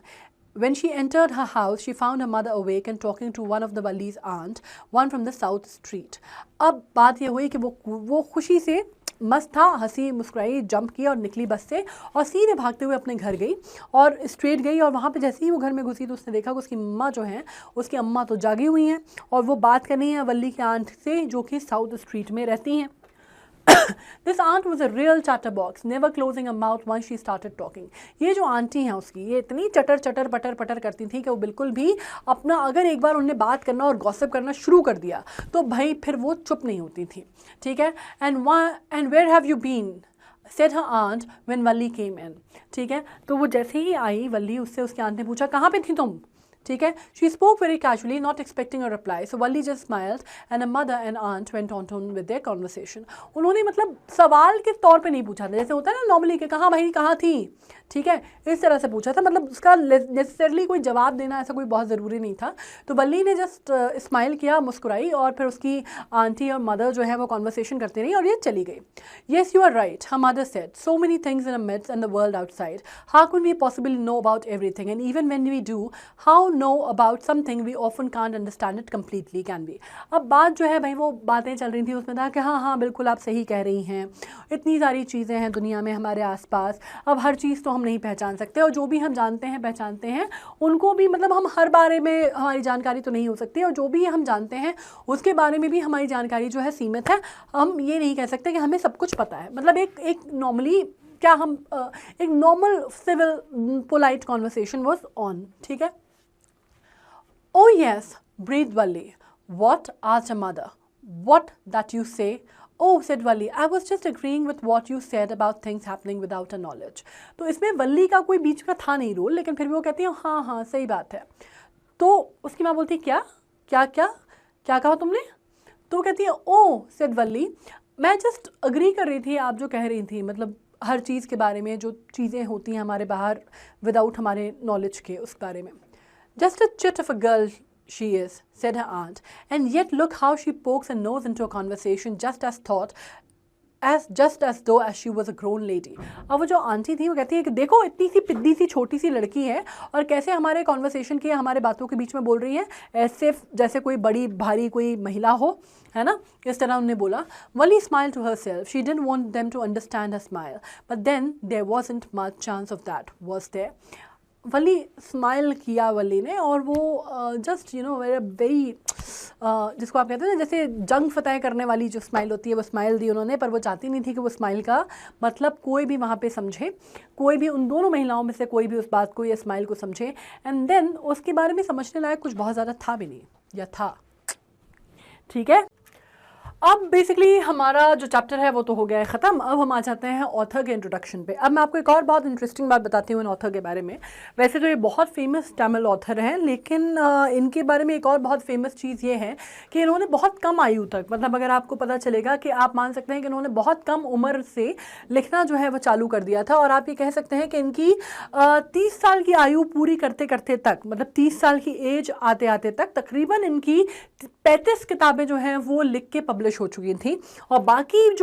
When she entered her house, she found her mother awake and talking to one of the Walli's aunt, one from the south street. अब बात ये हुई कि वो खुशी से मस्त था, हंसी मुस्कुराई, जंप किया और निकली बस से और सीधे भागते हुए अपने घर गई और स्ट्रेट गई। और वहाँ पे जैसे ही वो घर में घुसी तो उसने देखा कि उसकी मम्मा जो है, उसकी अम्मा तो जागी हुई हैं और वो बात कर रही हैं वल्ली की आंट से, जो कि साउथ स्ट्रीट में रहती हैं। This aunt was a real chatterbox, never closing her mouth once she started talking. ये जो आंटी हैं उसकी, ये इतनी चटर चटर पटर पटर करती थी कि वो बिल्कुल भी अपना, अगर एक बार उन्हें बात करना और गॉसिप करना शुरू कर दिया तो भाई फिर वो चुप नहीं होती थी, ठीक है। And where have you been? said her aunt when Walli came in. ठीक है, तो वो जैसे ही आई वल्ली, उससे उसकी आंट ने पूछा कहाँ पे थी तुम, ठीक है। She spoke very casually, not expecting a reply. So Walli just smiled and her mother and aunt went on with their conversation. उन्होंने मतलब सवाल के तौर पे नहीं पूछा था, जैसे होता है ना नॉर्मली कि कहाँ भाई कहाँ थी, ठीक है, इस तरह से पूछा था। मतलब उसका नेसेसरली कोई जवाब देना ऐसा कोई बहुत ज़रूरी नहीं था। तो वल्ली ने जस्ट स्माइल किया, मुस्कुराई, और फिर उसकी आंटी और मदर जो है वो कॉन्वर्सेशन करती रही और ये चली गई। Yes you are right, her mother said, so many things in a midst and the world outside, how can we possibly know about everything, and even when we do, how know about something we often can't understand it completely, can we? अब बात जो है भाई वो बातें चल रही थी, उसमें था कि हाँ बिल्कुल आप सही कह रही हैं, इतनी सारी चीज़ें हैं दुनिया में हमारे आसपास, अब हर चीज़ तो हम नहीं पहचान सकते, और जो भी हम जानते हैं पहचानते हैं उनको भी, मतलब हम हर बारे में हमारी जानकारी तो नहीं हो सकती, और जो भी हम जानते हैं उसके बारे में भी हमारी जानकारी जो है सीमित है। हम ये नहीं कह सकते कि हमें सब कुछ पता है। मतलब एक नॉर्मली क्या हम एक normal civil polite conversation was on, ठीक है। Oh yes, breathed Walli. What? asked her mother. what that you say? Oh, said Valli, I was just agreeing with what you said about things happening without a knowledge. तो इसमें वल्ली का कोई बीच का था नहीं role, लेकिन फिर भी वो कहती है हाँ हाँ सही बात है। तो उसकी माँ बोलती है क्या क्या क्या क्या कहा तुमने? तो वो कहती है ओह सेड वल्ली, मैं जस्ट अग्री कर रही थी आप जो कह रही थी, मतलब हर चीज़ के बारे में, जो चीज़ें होती हैं हमारे बाहर विदाउट हमारे नॉलेज के, उस बारे में। Just a chit of a girl she is, said her aunt, and yet look how she pokes her nose into a conversation just as though as she was a grown lady. अब वो जो aunty थी वो कहती है कि देखो इतनी सी पिद्दी सी छोटी सी लड़की है और कैसे हमारे कॉन्वर्सेशन की, हमारे बातों के बीच में बोल रही है ऐसे जैसे कोई बड़ी भारी कोई महिला हो, है ना, इस तरह उन्होंने बोला। Wally smiled to herself. She didn't want them to understand her smile, but then there wasn't much chance of that, was there? Wali smile किया वली ने, और वो जस्ट यू नो वेरी जिसको आप कहते हैं ना जैसे जंग फतह करने वाली जो स्माइल होती है वो स्माइल दी उन्होंने, पर वो चाहती नहीं थी कि वो स्माइल का मतलब कोई भी वहाँ पे समझे, कोई भी उन दोनों महिलाओं में से कोई भी उस बात को या स्माइल को समझे। एंड देन उसके बारे में समझने लायक कुछ बहुत ज़्यादा था भी नहीं, या था, ठीक है। अब बेसिकली हमारा जो चैप्टर है वो तो हो गया है ख़त्म। अब हम आ जाते हैं ऑथर के इंट्रोडक्शन पे। अब मैं आपको एक और बहुत इंटरेस्टिंग बात बताती हूँ इन ऑथर के बारे में। वैसे तो ये बहुत फेमस तमिल ऑथर हैं, लेकिन इनके बारे में एक और बहुत फेमस चीज़ ये है कि इन्होंने बहुत कम आयु तक, मतलब अगर आपको पता चलेगा कि आप मान सकते हैं कि इन्होंने बहुत कम उम्र से लिखना जो है वो चालू कर दिया था, और आप ये कह सकते हैं कि इनकी 30 साल की आयु पूरी करते करते तक, मतलब 30 साल की एज आते आते तक तकरीबन इनकी 35 किताबें जो हैं वो लिख के पब्लिश हो चुकी थी। और बाकी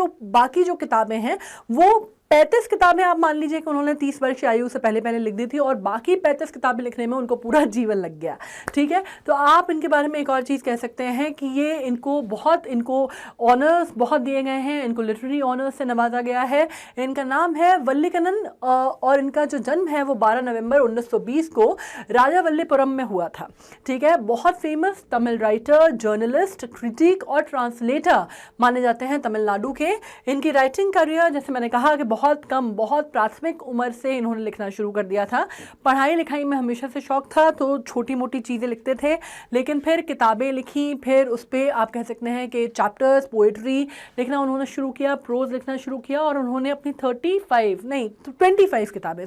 जो किताबें हैं वो 35 किताबें आप मान लीजिए कि उन्होंने 30 वर्ष की आयु से पहले लिख दी थी, और बाकी 35 किताबें लिखने में उनको पूरा जीवन लग गया, ठीक है। तो आप इनके बारे में एक और चीज़ कह सकते हैं कि ये इनको ऑनर्स बहुत दिए गए हैं, इनको लिटरेरी ऑनर्स से नवाजा गया है। इनका नाम है वल्लीकन्नन, और इनका जो जन्म है वो 12 नवंबर 1920 को राजावल्लीपुरम में हुआ था, ठीक है। बहुत famous Tamil writer, journalist, critic और ट्रांसलेटर माने जाते हैं तमिलनाडु के। इनकी राइटिंग करियर, जैसे मैंने कहा कि बहुत प्राथमिक उम्र से इन्होंने लिखना शुरू कर दिया था। पढ़ाई लिखाई में हमेशा से शौक था, तो छोटी मोटी चीज़ें लिखते थे, लेकिन फिर किताबें लिखी, फिर उस पर आप कह सकते हैं कि चैप्टर्स, पोइट्री लिखना उन्होंने शुरू किया, प्रोज लिखना शुरू किया, और उन्होंने अपनी 25 किताबें,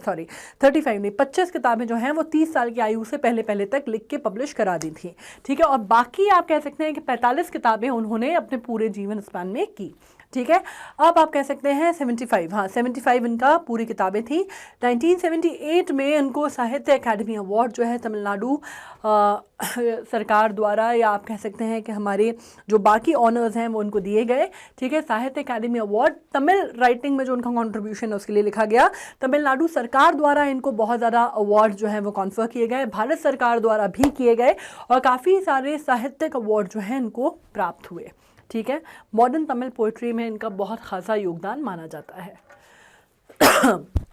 25 किताबें जो हैं वो 30 साल की आयु से पहले तक लिख के पब्लिश करा दी थी, ठीक है। और बाकी आप कह सकते हैं कि 45 किताबें उन्होंने अपने पूरे जीवन स्पान में की, ठीक है। अब आप कह सकते हैं 75 इनका पूरी किताबें थी। 1978 में इनको साहित्य अकादमी अवार्ड जो है तमिलनाडु सरकार द्वारा, या आप कह सकते हैं कि हमारे जो बाकी ऑनर्स हैं वो उनको दिए गए, ठीक है। साहित्य अकादमी अवार्ड तमिल राइटिंग में जो उनका कंट्रीब्यूशन है उसके लिए लिखा गया। तमिलनाडु सरकार द्वारा इनको बहुत ज़्यादा अवार्ड जो है वो कॉन्फर किए गए, भारत सरकार द्वारा भी किए गए, और काफ़ी सारे साहित्यिक अवार्ड जो हैं इनको प्राप्त हुए, ठीक है। मॉडर्न तमिल पोइट्री में इनका बहुत खासा योगदान माना जाता है।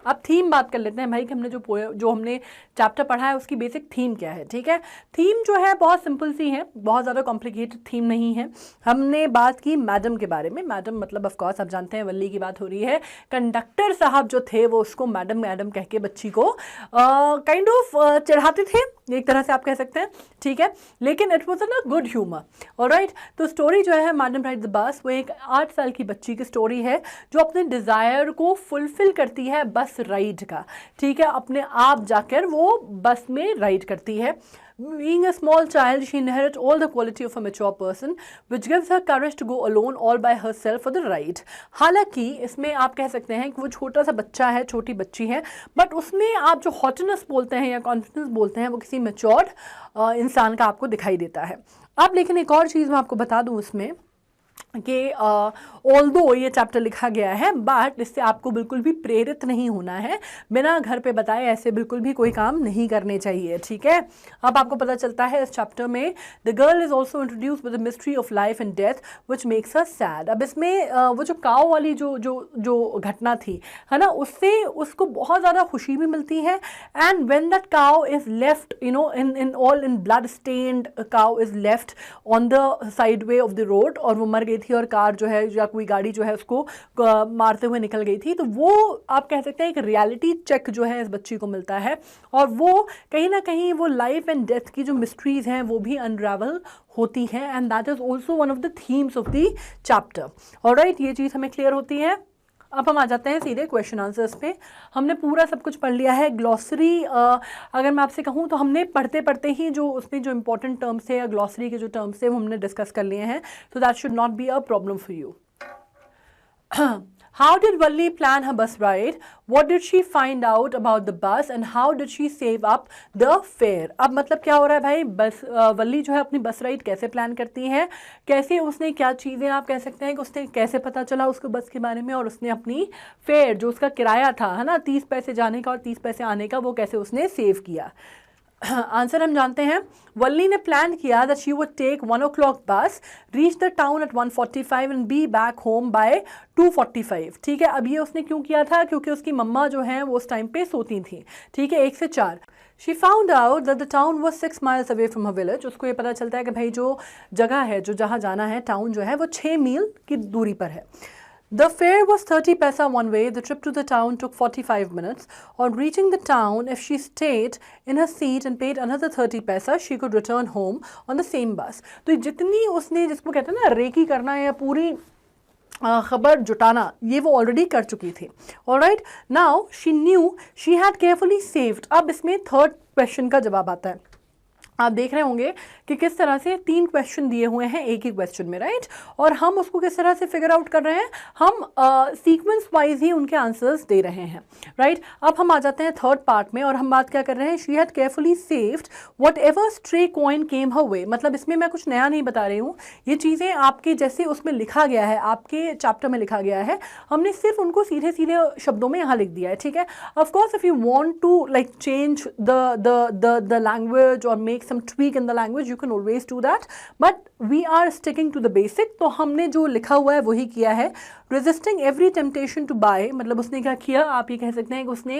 अब थीम बात कर लेते हैं भाई कि हमने जो हमने चैप्टर पढ़ा है उसकी बेसिक थीम क्या है, ठीक है। थीम जो है बहुत सिंपल सी है, बहुत ज़्यादा कॉम्प्लिकेटेड थीम नहीं है। हमने बात की मैडम के बारे में। मैडम मतलब ऑफ कोर्स आप जानते हैं वल्ली की बात हो रही है। कंडक्टर साहब जो थे वो उसको मैडम कह के बच्ची को काइंड ऑफ चढ़ाते थे, एक तरह से आप कह सकते हैं, ठीक है। लेकिन it was a good humour, alright. तो स्टोरी जो है मैडम राइड द बस, वो एक 8 साल की बच्ची की स्टोरी है जो अपने डिज़ायर को फुलफिल करती है बस राइड का, ठीक है। अपने आप जाकर वो बस में राइड करती है। Being a small child, she inherits all the quality of a mature person, which gives her courage to go alone all by herself for the ride. हालांकि इसमें आप कह सकते हैं कि वो छोटा सा बच्चा है, छोटी बच्ची है, बट उसमें आप जो हॉटनेस बोलते हैं या कॉन्फिडेंस बोलते हैं वो किसी मैच्योर्ड इंसान का आपको दिखाई देता है। अब लेकिन एक और चीज़ मैं आपको बता दूँ उसमें कि ऑल्दो ये चैप्टर लिखा गया है, बट इससे आपको बिल्कुल भी प्रेरित नहीं होना है। बिना घर पे बताए ऐसे बिल्कुल भी कोई काम नहीं करने चाहिए, ठीक है। अब आपको पता चलता है इस चैप्टर में the girl is also introduce with the mystery of life and death which makes her sad. अब इसमें वो जो काव वाली जो घटना थी, है ना, उससे उसको बहुत ज़्यादा खुशी भी मिलती है। And when that cow is left in blood stained cow is left on the side way of the road, और वो मर गई थी और कार जो है या कोई गाड़ी जो है उसको मारते हुए निकल गई थी। तो वो आप कह सकते हैं एक रियलिटी चेक जो है इस बच्ची को मिलता है, और वो कहीं ना कहीं वो लाइफ एंड डेथ की जो मिस्ट्रीज हैं वो भी अनरावल होती हैं, and that is also one of the themes of the chapter. Alright, ये चीज़ हमें क्लियर होती है। अब हम आ जाते हैं सीधे क्वेश्चन आंसर्स पे। हमने पूरा सब कुछ पढ़ लिया है। ग्लॉसरी अगर मैं आपसे कहूँ तो हमने पढ़ते पढ़ते ही जो उसमें जो इंपॉर्टेंट टर्म्स थे या ग्लॉसरी के जो टर्म्स थे वो हमने डिस्कस कर लिए हैं, so that should not be a problem for you. How did Valli plan her bus ride? What did she find out about the bus and how did she save up the fare? अब मतलब क्या हो रहा है भाई, बस वल्ली जो है अपनी बस राइड कैसे प्लान करती है, कैसे उसने क्या चीज़ें आप कह सकते हैं कि उसने कैसे पता चला उसको बस के बारे में, और उसने अपनी फेयर जो उसका किराया था है ना 30 पैसे जाने का और 30 पैसे आने का, वो कैसे उसने सेव किया। आंसर हम जानते हैं। वल्ली ने प्लान किया that she would take 1 o'clock bus, reach the town at 1:45 and be back home by 2:45। ठीक है, अब ये उसने क्यों किया था, क्योंकि उसकी मम्मा जो है वो उस टाइम पे सोती थी। ठीक है, 1 से 4। She found out that the town was 6 miles away from her village. उसको ये पता चलता है कि भाई जो जगह है, जो जहाँ जाना है, टाउन जो है वो 6 मील की दूरी पर है। The fare was 30 paisa one way. The trip to the town took 45 minutes. On reaching the town, if she stayed in her seat and paid another 30 paisa, she could return home on the same bus. तो जितनी उसने, जिसको कहते हैं ना recce करना या पूरी खबर जुटाना, ये वो ऑलरेडी कर चुकी थी। Alright, now she knew she had carefully saved. अब इसमें थर्ड क्वेश्चन का जवाब आता है। आप देख रहे होंगे कि किस तरह से 3 क्वेश्चन दिए हुए हैं एक ही क्वेश्चन में, राइट, और हम उसको किस तरह से फिगर आउट कर रहे हैं, हम सीक्वेंस वाइज ही उनके आंसर्स दे रहे हैं, राइट। अब हम आ जाते हैं थर्ड पार्ट में और हम बात क्या कर रहे हैं, she had carefully saved whatever stray coin came her way. मतलब इसमें मैं कुछ नया नहीं बता रही हूँ, ये चीज़ें आपके जैसे उसमें लिखा गया है, आपके चैप्टर में लिखा गया है, हमने सिर्फ उनको सीधे सीधे शब्दों में यहाँ लिख दिया है। ठीक है, of course if you want to like change the language और make some tweak in the language, you can always do that, but we are sticking to the basic। तो हमने जो लिखा हुआ है वही किया है। resisting every temptation to buy, मतलब उसने क्या किया, आप ये कह सकते हैं कि उसने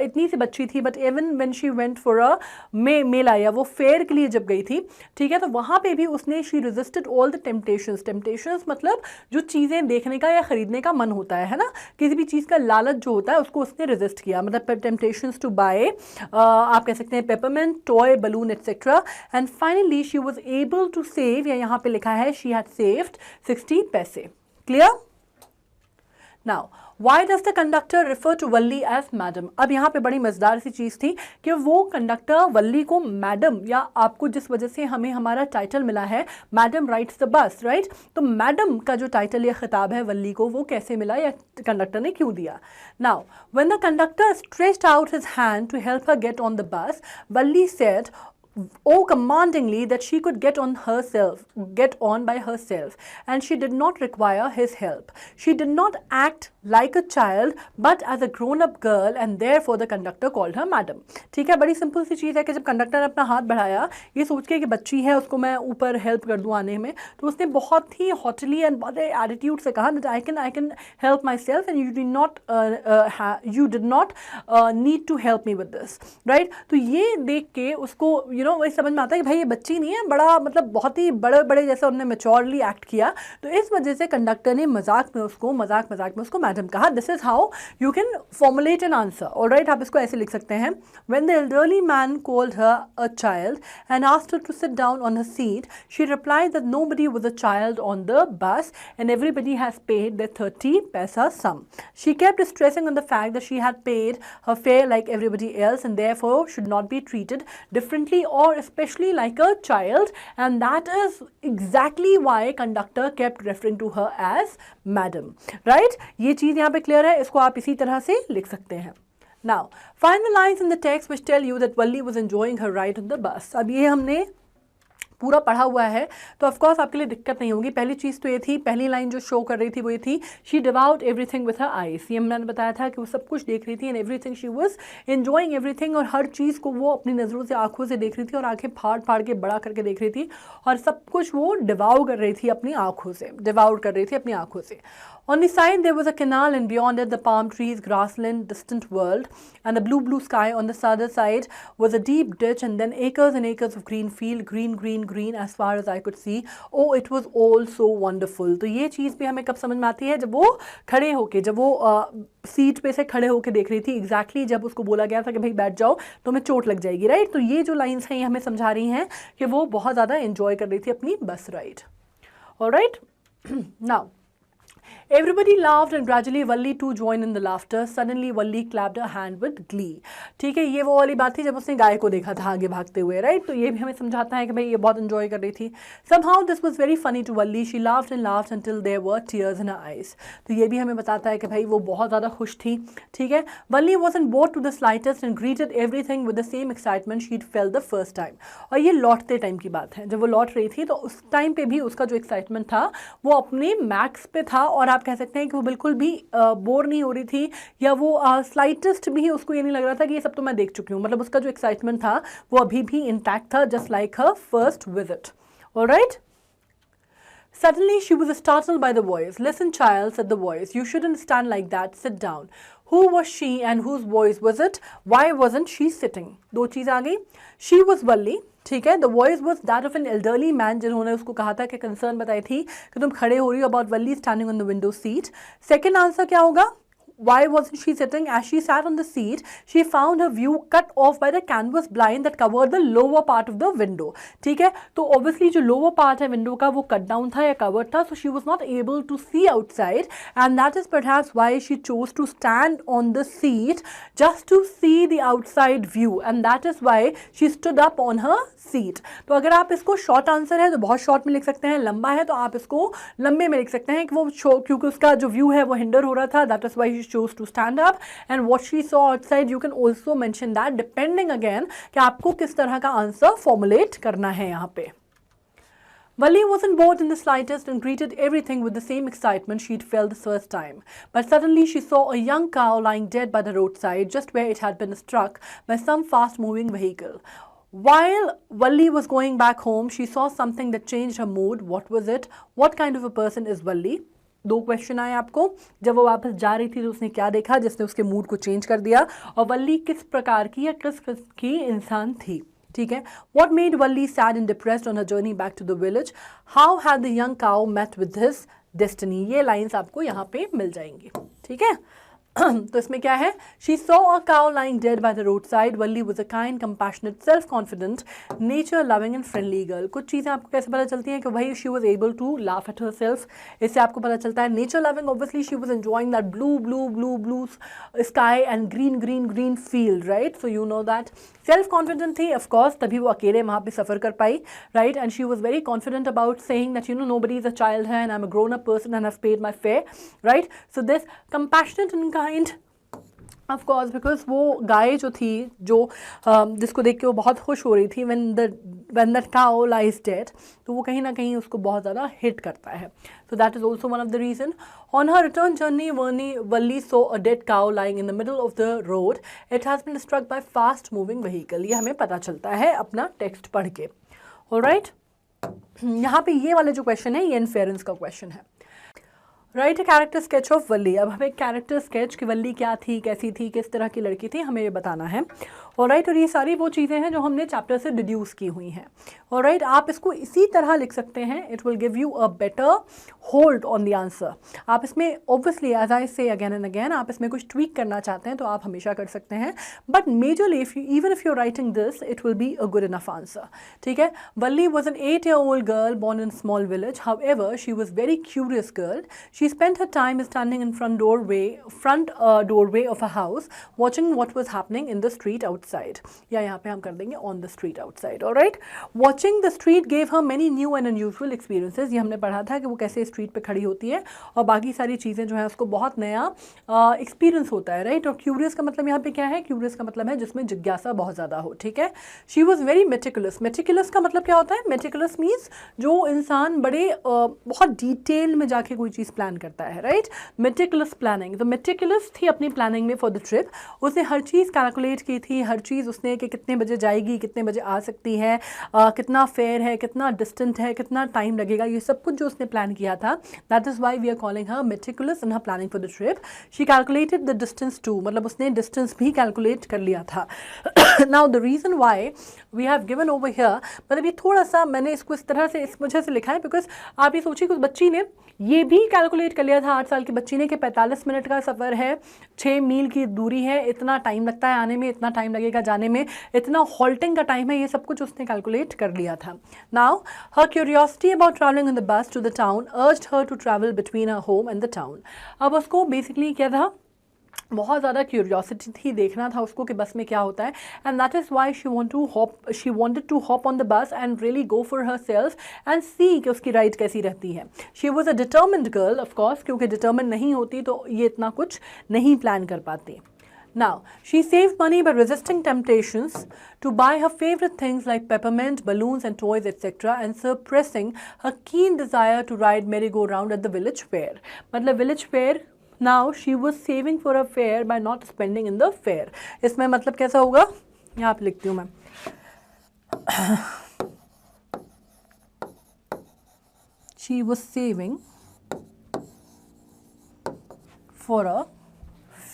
इतनी सी बच्ची थी, but even when she went for a मेला या वो फेयर के लिए जब गई थी, ठीक है, तो वहाँ पे भी उसने she resisted all the temptations। temptations मतलब जो चीज़ें देखने का या ख़रीदने का मन होता है ना, किसी भी चीज़ का लालच जो होता है उसको उसने resist किया। मतलब temptations to buy आप कह सकते हैं peppermint, toy, balloon, etc. and finally she was able to save, या यहाँ पे लिखा है she had saved 60 पैसे। Clear? Now, why does the conductor refer to Valli as madam? अब यहाँ पे बड़ी मज़ेदार सी चीज़ थी कि वो कंडक्टर वल्ली को मैडम, या आपको जिस वजह से हमें हमारा टाइटल मिला है madam rides the bus, right, तो मैडम का जो टाइटल या खिताब है वल्ली को वो कैसे मिला या कंडक्टर ने क्यों दिया। Now, when the conductor stretched out his hand to help her get on the bus, Valli said oh commandingly that she could get on by herself, and she did not require his help. She did not act like a child but as a grown up girl, and therefore the conductor called her madam। ठीक है, बड़ी simple सी चीज़ है कि जब conductor ने अपना हाथ बढ़ाया ये सोच के कि बच्ची है उसको मैं ऊपर हेल्प कर दूँ आने में, तो उसने बहुत ही हॉटली एंड बहुत एटीट्यूड से कहा that I can help myself and you did not need to help me with this, right। तो ये देख के उसको वही समझ में आता है कि भाई ये बच्ची नहीं है, बड़ा मतलब बहुत ही बड़े बड़े जैसे उन्होंने मैच्योरली एक्ट किया, तो इस वजह से कंडक्टर ने मजाक में उसको मैडम कहा। This is how you can formulate an answer. Alright, आप इसको ऐसे लिख सकते हैं, when the elderly man called her a child and asked her to sit down on her seat, she replied that nobody was a child on the bus and everybody has paid the 30 paisa sum. She kept stressing on the fact that she had paid her fare like everybody else and therefore should not be treated differently or especially like a child, and that is exactly why conductor kept referring to her as madam, right। ये चीज़ यहाँ पे clear है, इसको आप इसी तरह से लिख सकते हैं। Now, find the lines in the text which tell you that Valli was enjoying her ride on the bus। अब ये हमने पूरा पढ़ा हुआ है तो ऑफकोर्स आपके लिए दिक्कत नहीं होगी। पहली चीज़ तो ये थी, पहली लाइन जो शो कर रही थी वो ये थी, शी डिवाउड एवरीथिंग विथ हर आईज। ये मैंने बताया था कि वो सब कुछ देख रही थी, and everything she was enjoying everything, और हर चीज़ को वो अपनी नज़रों से आंखों से देख रही थी और आंखें फाड़ फाड़ के बड़ा करके देख रही थी, और सब कुछ वो डिवाउड कर रही थी अपनी आंखों से, डिवाउड कर रही थी अपनी आंखों से। On the side there was a canal, and beyond it the palm trees, grassland, distant world, and a blue sky. On the other side was a deep ditch, and then acres and acres of green field, green green as far as I could see. Oh, it was all so wonderful. तो ये चीज़ भी हमें कब समझ में आती है, जब वो खड़े होके, जब वो सीट पे से खड़े होके देख रही थी, एग्जैक्टली जब उसको बोला गया था कि भाई बैठ जाओ तो हमें चोट लग जाएगी, राइट। तो ये जो लाइन्स हैं ये हमें समझा रही हैं कि वो बहुत ज़्यादा एंजॉय कर रही थी अपनी बस ride. Alright, now everybody laughed and gradually Valli too joined in the laughter. Suddenly Valli clapped her hand with glee. ठीक है, ये वो वाली बात थी जब उसने गाय को देखा था आगे भागते हुए, राइट। तो ये भी हमें समझाता है कि भाई ये बहुत एंजॉय कर रही थी। Somehow this was very funny to Valli. She laughed and laughed until there were tears in her eyes. तो ये भी हमें बताता है कि भाई वो बहुत ज़्यादा खुश थी, ठीक है। Valli wasn't bored to the slightest and greeted everything with the same excitement she'd felt the first time. और ये लौटते टाइम की बात है, जब वो लौट रही थी तो उस टाइम पे भी उसका जो एक्साइटमेंट था वो अपने मैक्स पे था, और आप कह सकते हैं कि वो बिल्कुल भी बोर नहीं हो रही थी, या वो स्लाइटेस्ट भी उसको ये नहीं लग रहा था कि ये सब तो मैं देख चुकी हूँ। मतलब उसका जो एक्साइटमेंट था वो अभी भी इंटैक्ट था, just like her first visit. Alright, Suddenly she was startled by the voice. Listen, child, said the voice. You shouldn't stand like that. Sit down. Who was she and whose voice was it? Why wasn't she sitting? दो चीज़ आ गई। She was Valli, ठीक है। The voice was that of an elderly man, जिन्होंने उसको कहा था कि concern बताई थी कि तुम खड़े हो रही हो about Valli standing on the window seat. Second answer क्या होगा? Why wasn't she sitting? As she sat on the seat, she found her view cut off by the canvas blind that covered the lower part of the window. ठीक है, तो obviously जो lower part है window का वो cut down था या covered था, so she was not able to see outside, and that is perhaps why she chose to stand on the seat just to see the outside view, and that is why she stood up on her seat. तो अगर आप इसको short answer है तो बहुत short में लिख सकते हैं, लंबा है तो आप इसको लंबे में लिख सकते हैं कि वो क्योंकि उसका जो व्यू है वो हिंडर हो रहा था, that is why she chose to stand up, and what she saw outside you can also mention that depending again कि आपको किस तरह का आंसर फॉर्मुलेट करना है यहाँ पे। Valli wasn't bored in the slightest and greeted everything with the same excitement she'd felt the first time. But suddenly she saw a young cow lying dead by the roadside, just where it had been struck by some fast-moving vehicle. While Valli was going back home, she saw something that changed her mood. What was it? What kind of a person is Valli? दो question आए आपको। जब वो वापस जा रही थी तो उसने क्या देखा जिसने उसके मूड को चेंज कर दिया, और वल्ली किस प्रकार की या किस की इंसान थी, ठीक है। What made Valli sad and depressed on her journey back to the village? How had the young cow met with his destiny? ये लाइंस आपको यहाँ पे मिल जाएंगी, ठीक है। तो इसमें क्या है? She saw a cow lying dead by the roadside. Valli was a kind, compassionate, self-confident, nature-loving and friendly girl. कुछ चीज़ें आपको कैसे पता चलती हैं कि भाई she was able to laugh at herself. इससे आपको पता चलता है nature-loving. Obviously, she was enjoying that blue sky and green field, right? So you know that. Self-confident थी, of course. तभी वो अकेले वहाँ पे सफ़र कर पाई, right? And she was very confident about saying that nobody is a child here and I'm a grown-up person and I've paid my fare, right? So this compassionate and kind, of course, because वो गाय जो थी जिसको देख के वो बहुत खुश हो रही थी when that cow lies dead, तो वो कहीं ना कहीं उसको बहुत ज़्यादा हिट करता है. So that is also one of the reason. On her return journey, Valli saw a dead cow lying in the middle of the road. It has been struck by fast moving vehicle. ये हमें पता चलता है अपना text पढ़ के. Alright? यहाँ पे ये वाला जो क्वेश्चन है ये इन्फेरेंस का क्वेश्चन है. राइट, कैरेक्टर स्केच ऑफ वल्ली. अब हमें कैरेक्टर स्केच कि वल्ली क्या थी, कैसी थी, किस तरह की लड़की थी, हमें ये बताना है. ऑलराइट, और ये सारी वो चीज़ें हैं जो हमने चैप्टर से डिड्यूस की हुई हैं. ऑलराइट, आप इसको इसी तरह लिख सकते हैं. It will give you a better hold on the answer. आप इसमें ऑब्वियसली एज आई से अगेन एंड अगेन आप इसमें कुछ ट्वीक करना चाहते हैं तो आप हमेशा कर सकते हैं, but majorly even if you are writing this it will be a good enough answer. ठीक है. Valli was an 8-year-old girl born in small village. However, she was very curious girl. She spent her time standing in front doorway of a house, watching what was happening in the street outside. या यहाँ पे हम कर देंगे on the street outside. All right. Watching the street gave her many new and unusual experiences. ये हमने पढ़ा था कि वो कैसे स्ट्रीट पे खड़ी होती है और बाकी सारी चीज़ें जो है उसको बहुत नया एक्सपीरियंस होता है. राइट. और क्यूरियस का मतलब यहाँ पे क्या है? क्यूरियस का मतलब है जिसमें जिज्ञासा बहुत ज़्यादा हो. ठीक है. She was very meticulous. Meticulous का मतलब क्या होता है? मेटिकुलस मीन्स जो इंसान बहुत डिटेल में जाके कोई चीज़ प्लान प्लान करता है, राइट, मेटिकुलस प्लानिंग। तो मेटिकुलस थी अपनी प्लानिंग में फॉर द ट्रिप, उसने हर चीज़ कैलकुलेट की थी, हर चीज़ उसने कि कितने बजे जाएगी, कितने बजे आ सकती है, कितना फेयर है, कितना डिस्टेंट है, कितना टाइम लगेगा, ये सब कुछ जो उसने प्लान किया था, that is why we are calling her meticulous in her planning for the trip. She calculated the distance too, मतलब उसने डिस्टेंस भी कैलकुलेट कर लिया था। Now the reason why we have given over here, मतलब ये थोड़ा सा मैंने इसको इस तरह से इस वजह से लिखा है बिकॉज आप ये सोचिए कि उस बच्ची ने ये भी कैलकुलेट कर लिया था, 8 साल की बच्ची ने, कि 45 मिनट का सफ़र है, 6 मील की दूरी है, इतना टाइम लगता है आने में, इतना टाइम लगेगा जाने में, इतना हॉल्टिंग का टाइम है, ये सब कुछ उसने कैलकुलेट कर लिया था। Now her curiosity about travelling in the bus to the town urged her to travel between her home and the town. अब उसको बेसिकली क्या था, बहुत ज़्यादा क्यूरियोसिटी थी, देखना था उसको कि बस में क्या होता है, and that is why she wanted to hop on the bus and really go for herself and see कि उसकी राइड कैसी रहती है। She was a determined girl of course, क्योंकि डिटर्मिन्ड नहीं होती तो ये इतना कुछ नहीं प्लान कर पाती। Now, she saved money by resisting temptations to buy her favorite things like peppermint, balloons and toys, etc. and suppressing her keen desire to ride merry-go-round at the village fair. मतलब village fair, now she was saving for a fair by not spending in the fair. इसमें मतलब कैसा होगा, यहाँ पे लिखती हूँ मैं। She was saving for a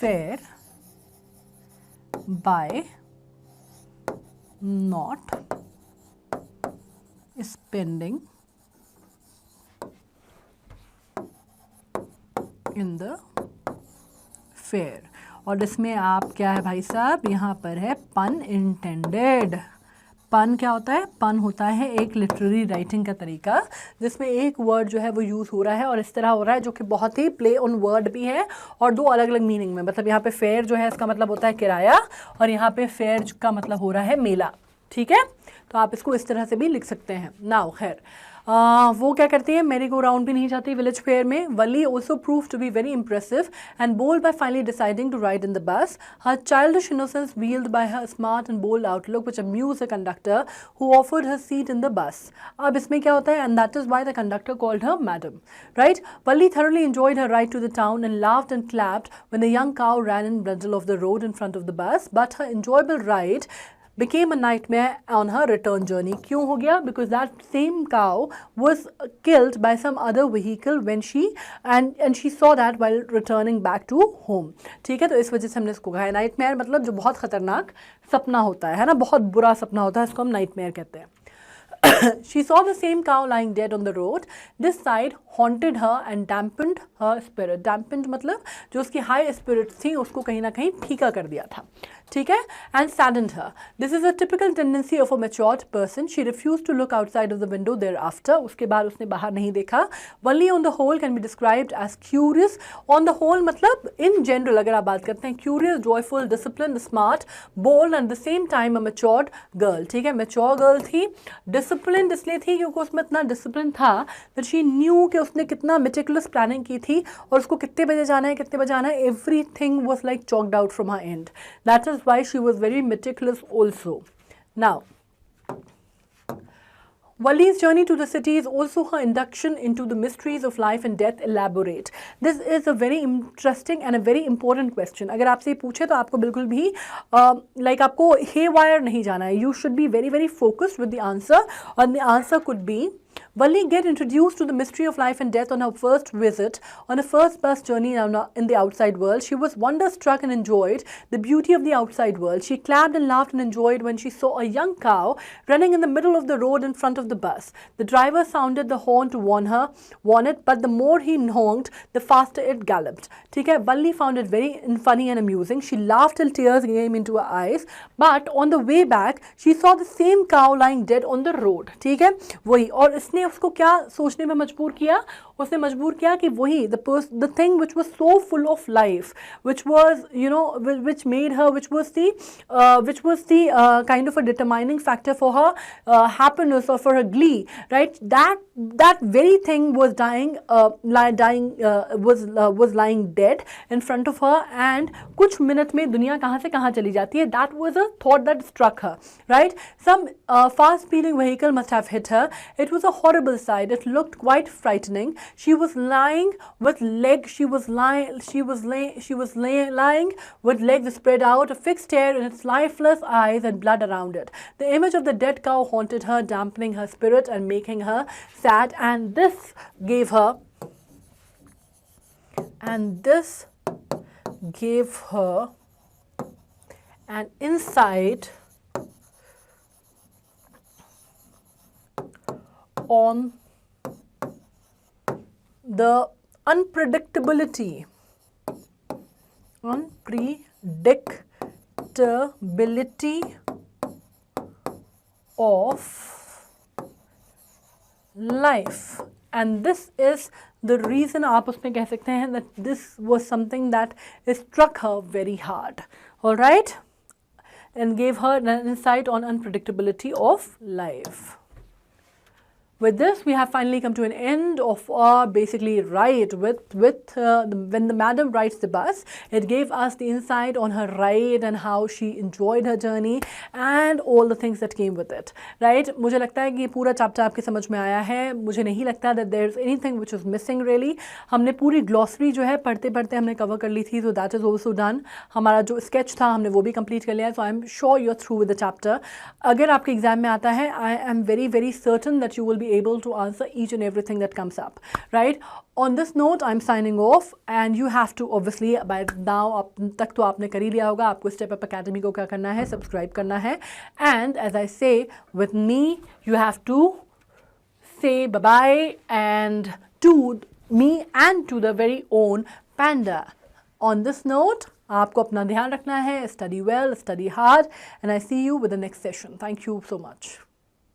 fair by not spending in the fair। और इसमें आप क्या है भाई साहब, यहाँ पर है पन इंटेंडेड। पन क्या होता है, पन होता है एक लिटरेरी राइटिंग का तरीका जिसमें एक वर्ड जो है वो यूज़ हो रहा है और इस तरह हो रहा है जो कि बहुत ही प्ले ऑन वर्ड भी है और दो अलग अलग मीनिंग में। मतलब यहाँ पे फेयर जो है इसका मतलब होता है किराया और यहाँ पे फेयर का मतलब हो रहा है मेला, ठीक है। तो आप इसको इस तरह से भी लिख सकते हैं। नाउ खैर वो क्या करती है, मेरी गो राउंड भी नहीं जाती विलेज फेयर में। Valli also prove to be very impressive and bold by finally deciding to ride in the bus. Her childish innocence wheeled by her smart and bold outlook which amused the conductor who offered her seat in the bus. अब इसमें क्या होता है, and that is why the conductor called her madam, right. Valli thoroughly enjoyed her ride to the town and laughed and clapped when a young cow ran in the middle of the road in front of the bus, but her enjoyable ride became a nightmare on her return journey. क्यों हो गया? Because that same cow was killed by some other vehicle when she and she saw that while returning back to home. ठीक है, तो इस वजह से हमने इसको कहा है नाइटमेयर, मतलब जो बहुत खतरनाक सपना होता है ना, बहुत बुरा सपना होता है, इसको हम नाइटमेयर कहते हैं। She saw the same cow lying dead on the road. This sight haunted her and dampened her spirit. Dampened मतलब जो उसकी high spirits थी उसको कहीं ना कहीं फीका कर दिया था, ठीक है, and saddened her. This is a typical tendency of a matured person. She refused to look outside of the window thereafter. उसके बाद उसने बाहर नहीं देखा. Only on the whole can be described as curious. On the whole मतलब in general अगर आप बात करते हैं, curious, joyful, disciplined, smart, bold and at the same time a matured girl, ठीक है, mature girl थी। डिसिप्लिन इसलिए थी क्योंकि उसमें इतना डिसिप्लिन था that she knew कि उसने कितना meticulous planning की थी और उसको कितने बजे जाना है, कितने बजे आना है, everything was like chalked out from her end. That is why she was very meticulous also. Now, Wali's journey to the city is also her induction into the mysteries of life and death. Elaborate. This is a very interesting and a very important question. अगर आपसे पूछे तो आपको बिल्कुल भी like आपको haywire नहीं जाना है. You should be very very focused with the answer, and the answer could be Wali get introduced to the mystery of life and death on her first visit, on her first bus journey in the outside world. She was wonderstruck and enjoyed the beauty of the outside world. She clapped and laughed and enjoyed when she saw a young cow running in the middle of the road in front of the bus. The driver sounded the horn to warn it, but the more he honked, the faster it galloped. ठीक है, Wali found it very funny and amusing. She laughed till tears came into her eyes, but on the way back, she saw the same cow lying dead on the road. ठीक है, वही, और इसने उसको क्या सोचने में मजबूर किया, उसने मजबूर किया कि वही the thing which was so full of life, which was which made her, which was the kind of a determining factor for her happiness or for her glee, right? That very thing was was lying dead in front of her, and कुछ minute में दुनिया कहाँ से कहाँ चली जाती है. That was a thought that struck her, right? Some fast speeding vehicle must have hit her. It was a horrible sight. It looked quite frightening. She was lying with lying with legs spread out, a fixed stare in its lifeless eyes and blood around it. The image of the dead cow haunted her, dampening her spirit and making her sad, and this gave her an insight on the unpredictability of life. And this is the reason, आप उसमें कह सकते हैं, that this was something that struck her very hard. All right, and gave her an insight on unpredictability of life. With this, we have finally come to an end of our basically ride when the madam rides the bus. It gave us the insight on her ride and how she enjoyed her journey and all the things that came with it. Right? मुझे लगता है कि ये पूरा chapter आपके समझ में आया है. मुझे नहीं लगता that there is anything which was missing really. हमने पूरी ग्लॉसरी जो है पढ़ते पढ़ते हमने कवर कर ली थी, so that is also done. हमारा जो स्केच था हमने वो भी कंप्लीट कर लिया है. So I am sure you are through with the chapter. अगर आपके एग्जाम में आता है, I am very very certain that you will be able to answer each and everything that comes up, right? On this note, I'm signing off, and you have to obviously by now अब तक तो आपने कर ही लिया होगा. आपको Step Up Academy को क्या करना है? सब्सक्राइब करना है. And as I say, with me, you have to say bye-bye and to me and to the very own Panda. On this note, आपको अपना ध्यान रखना है. Study well, study hard, and I see you with the next session. Thank you so much.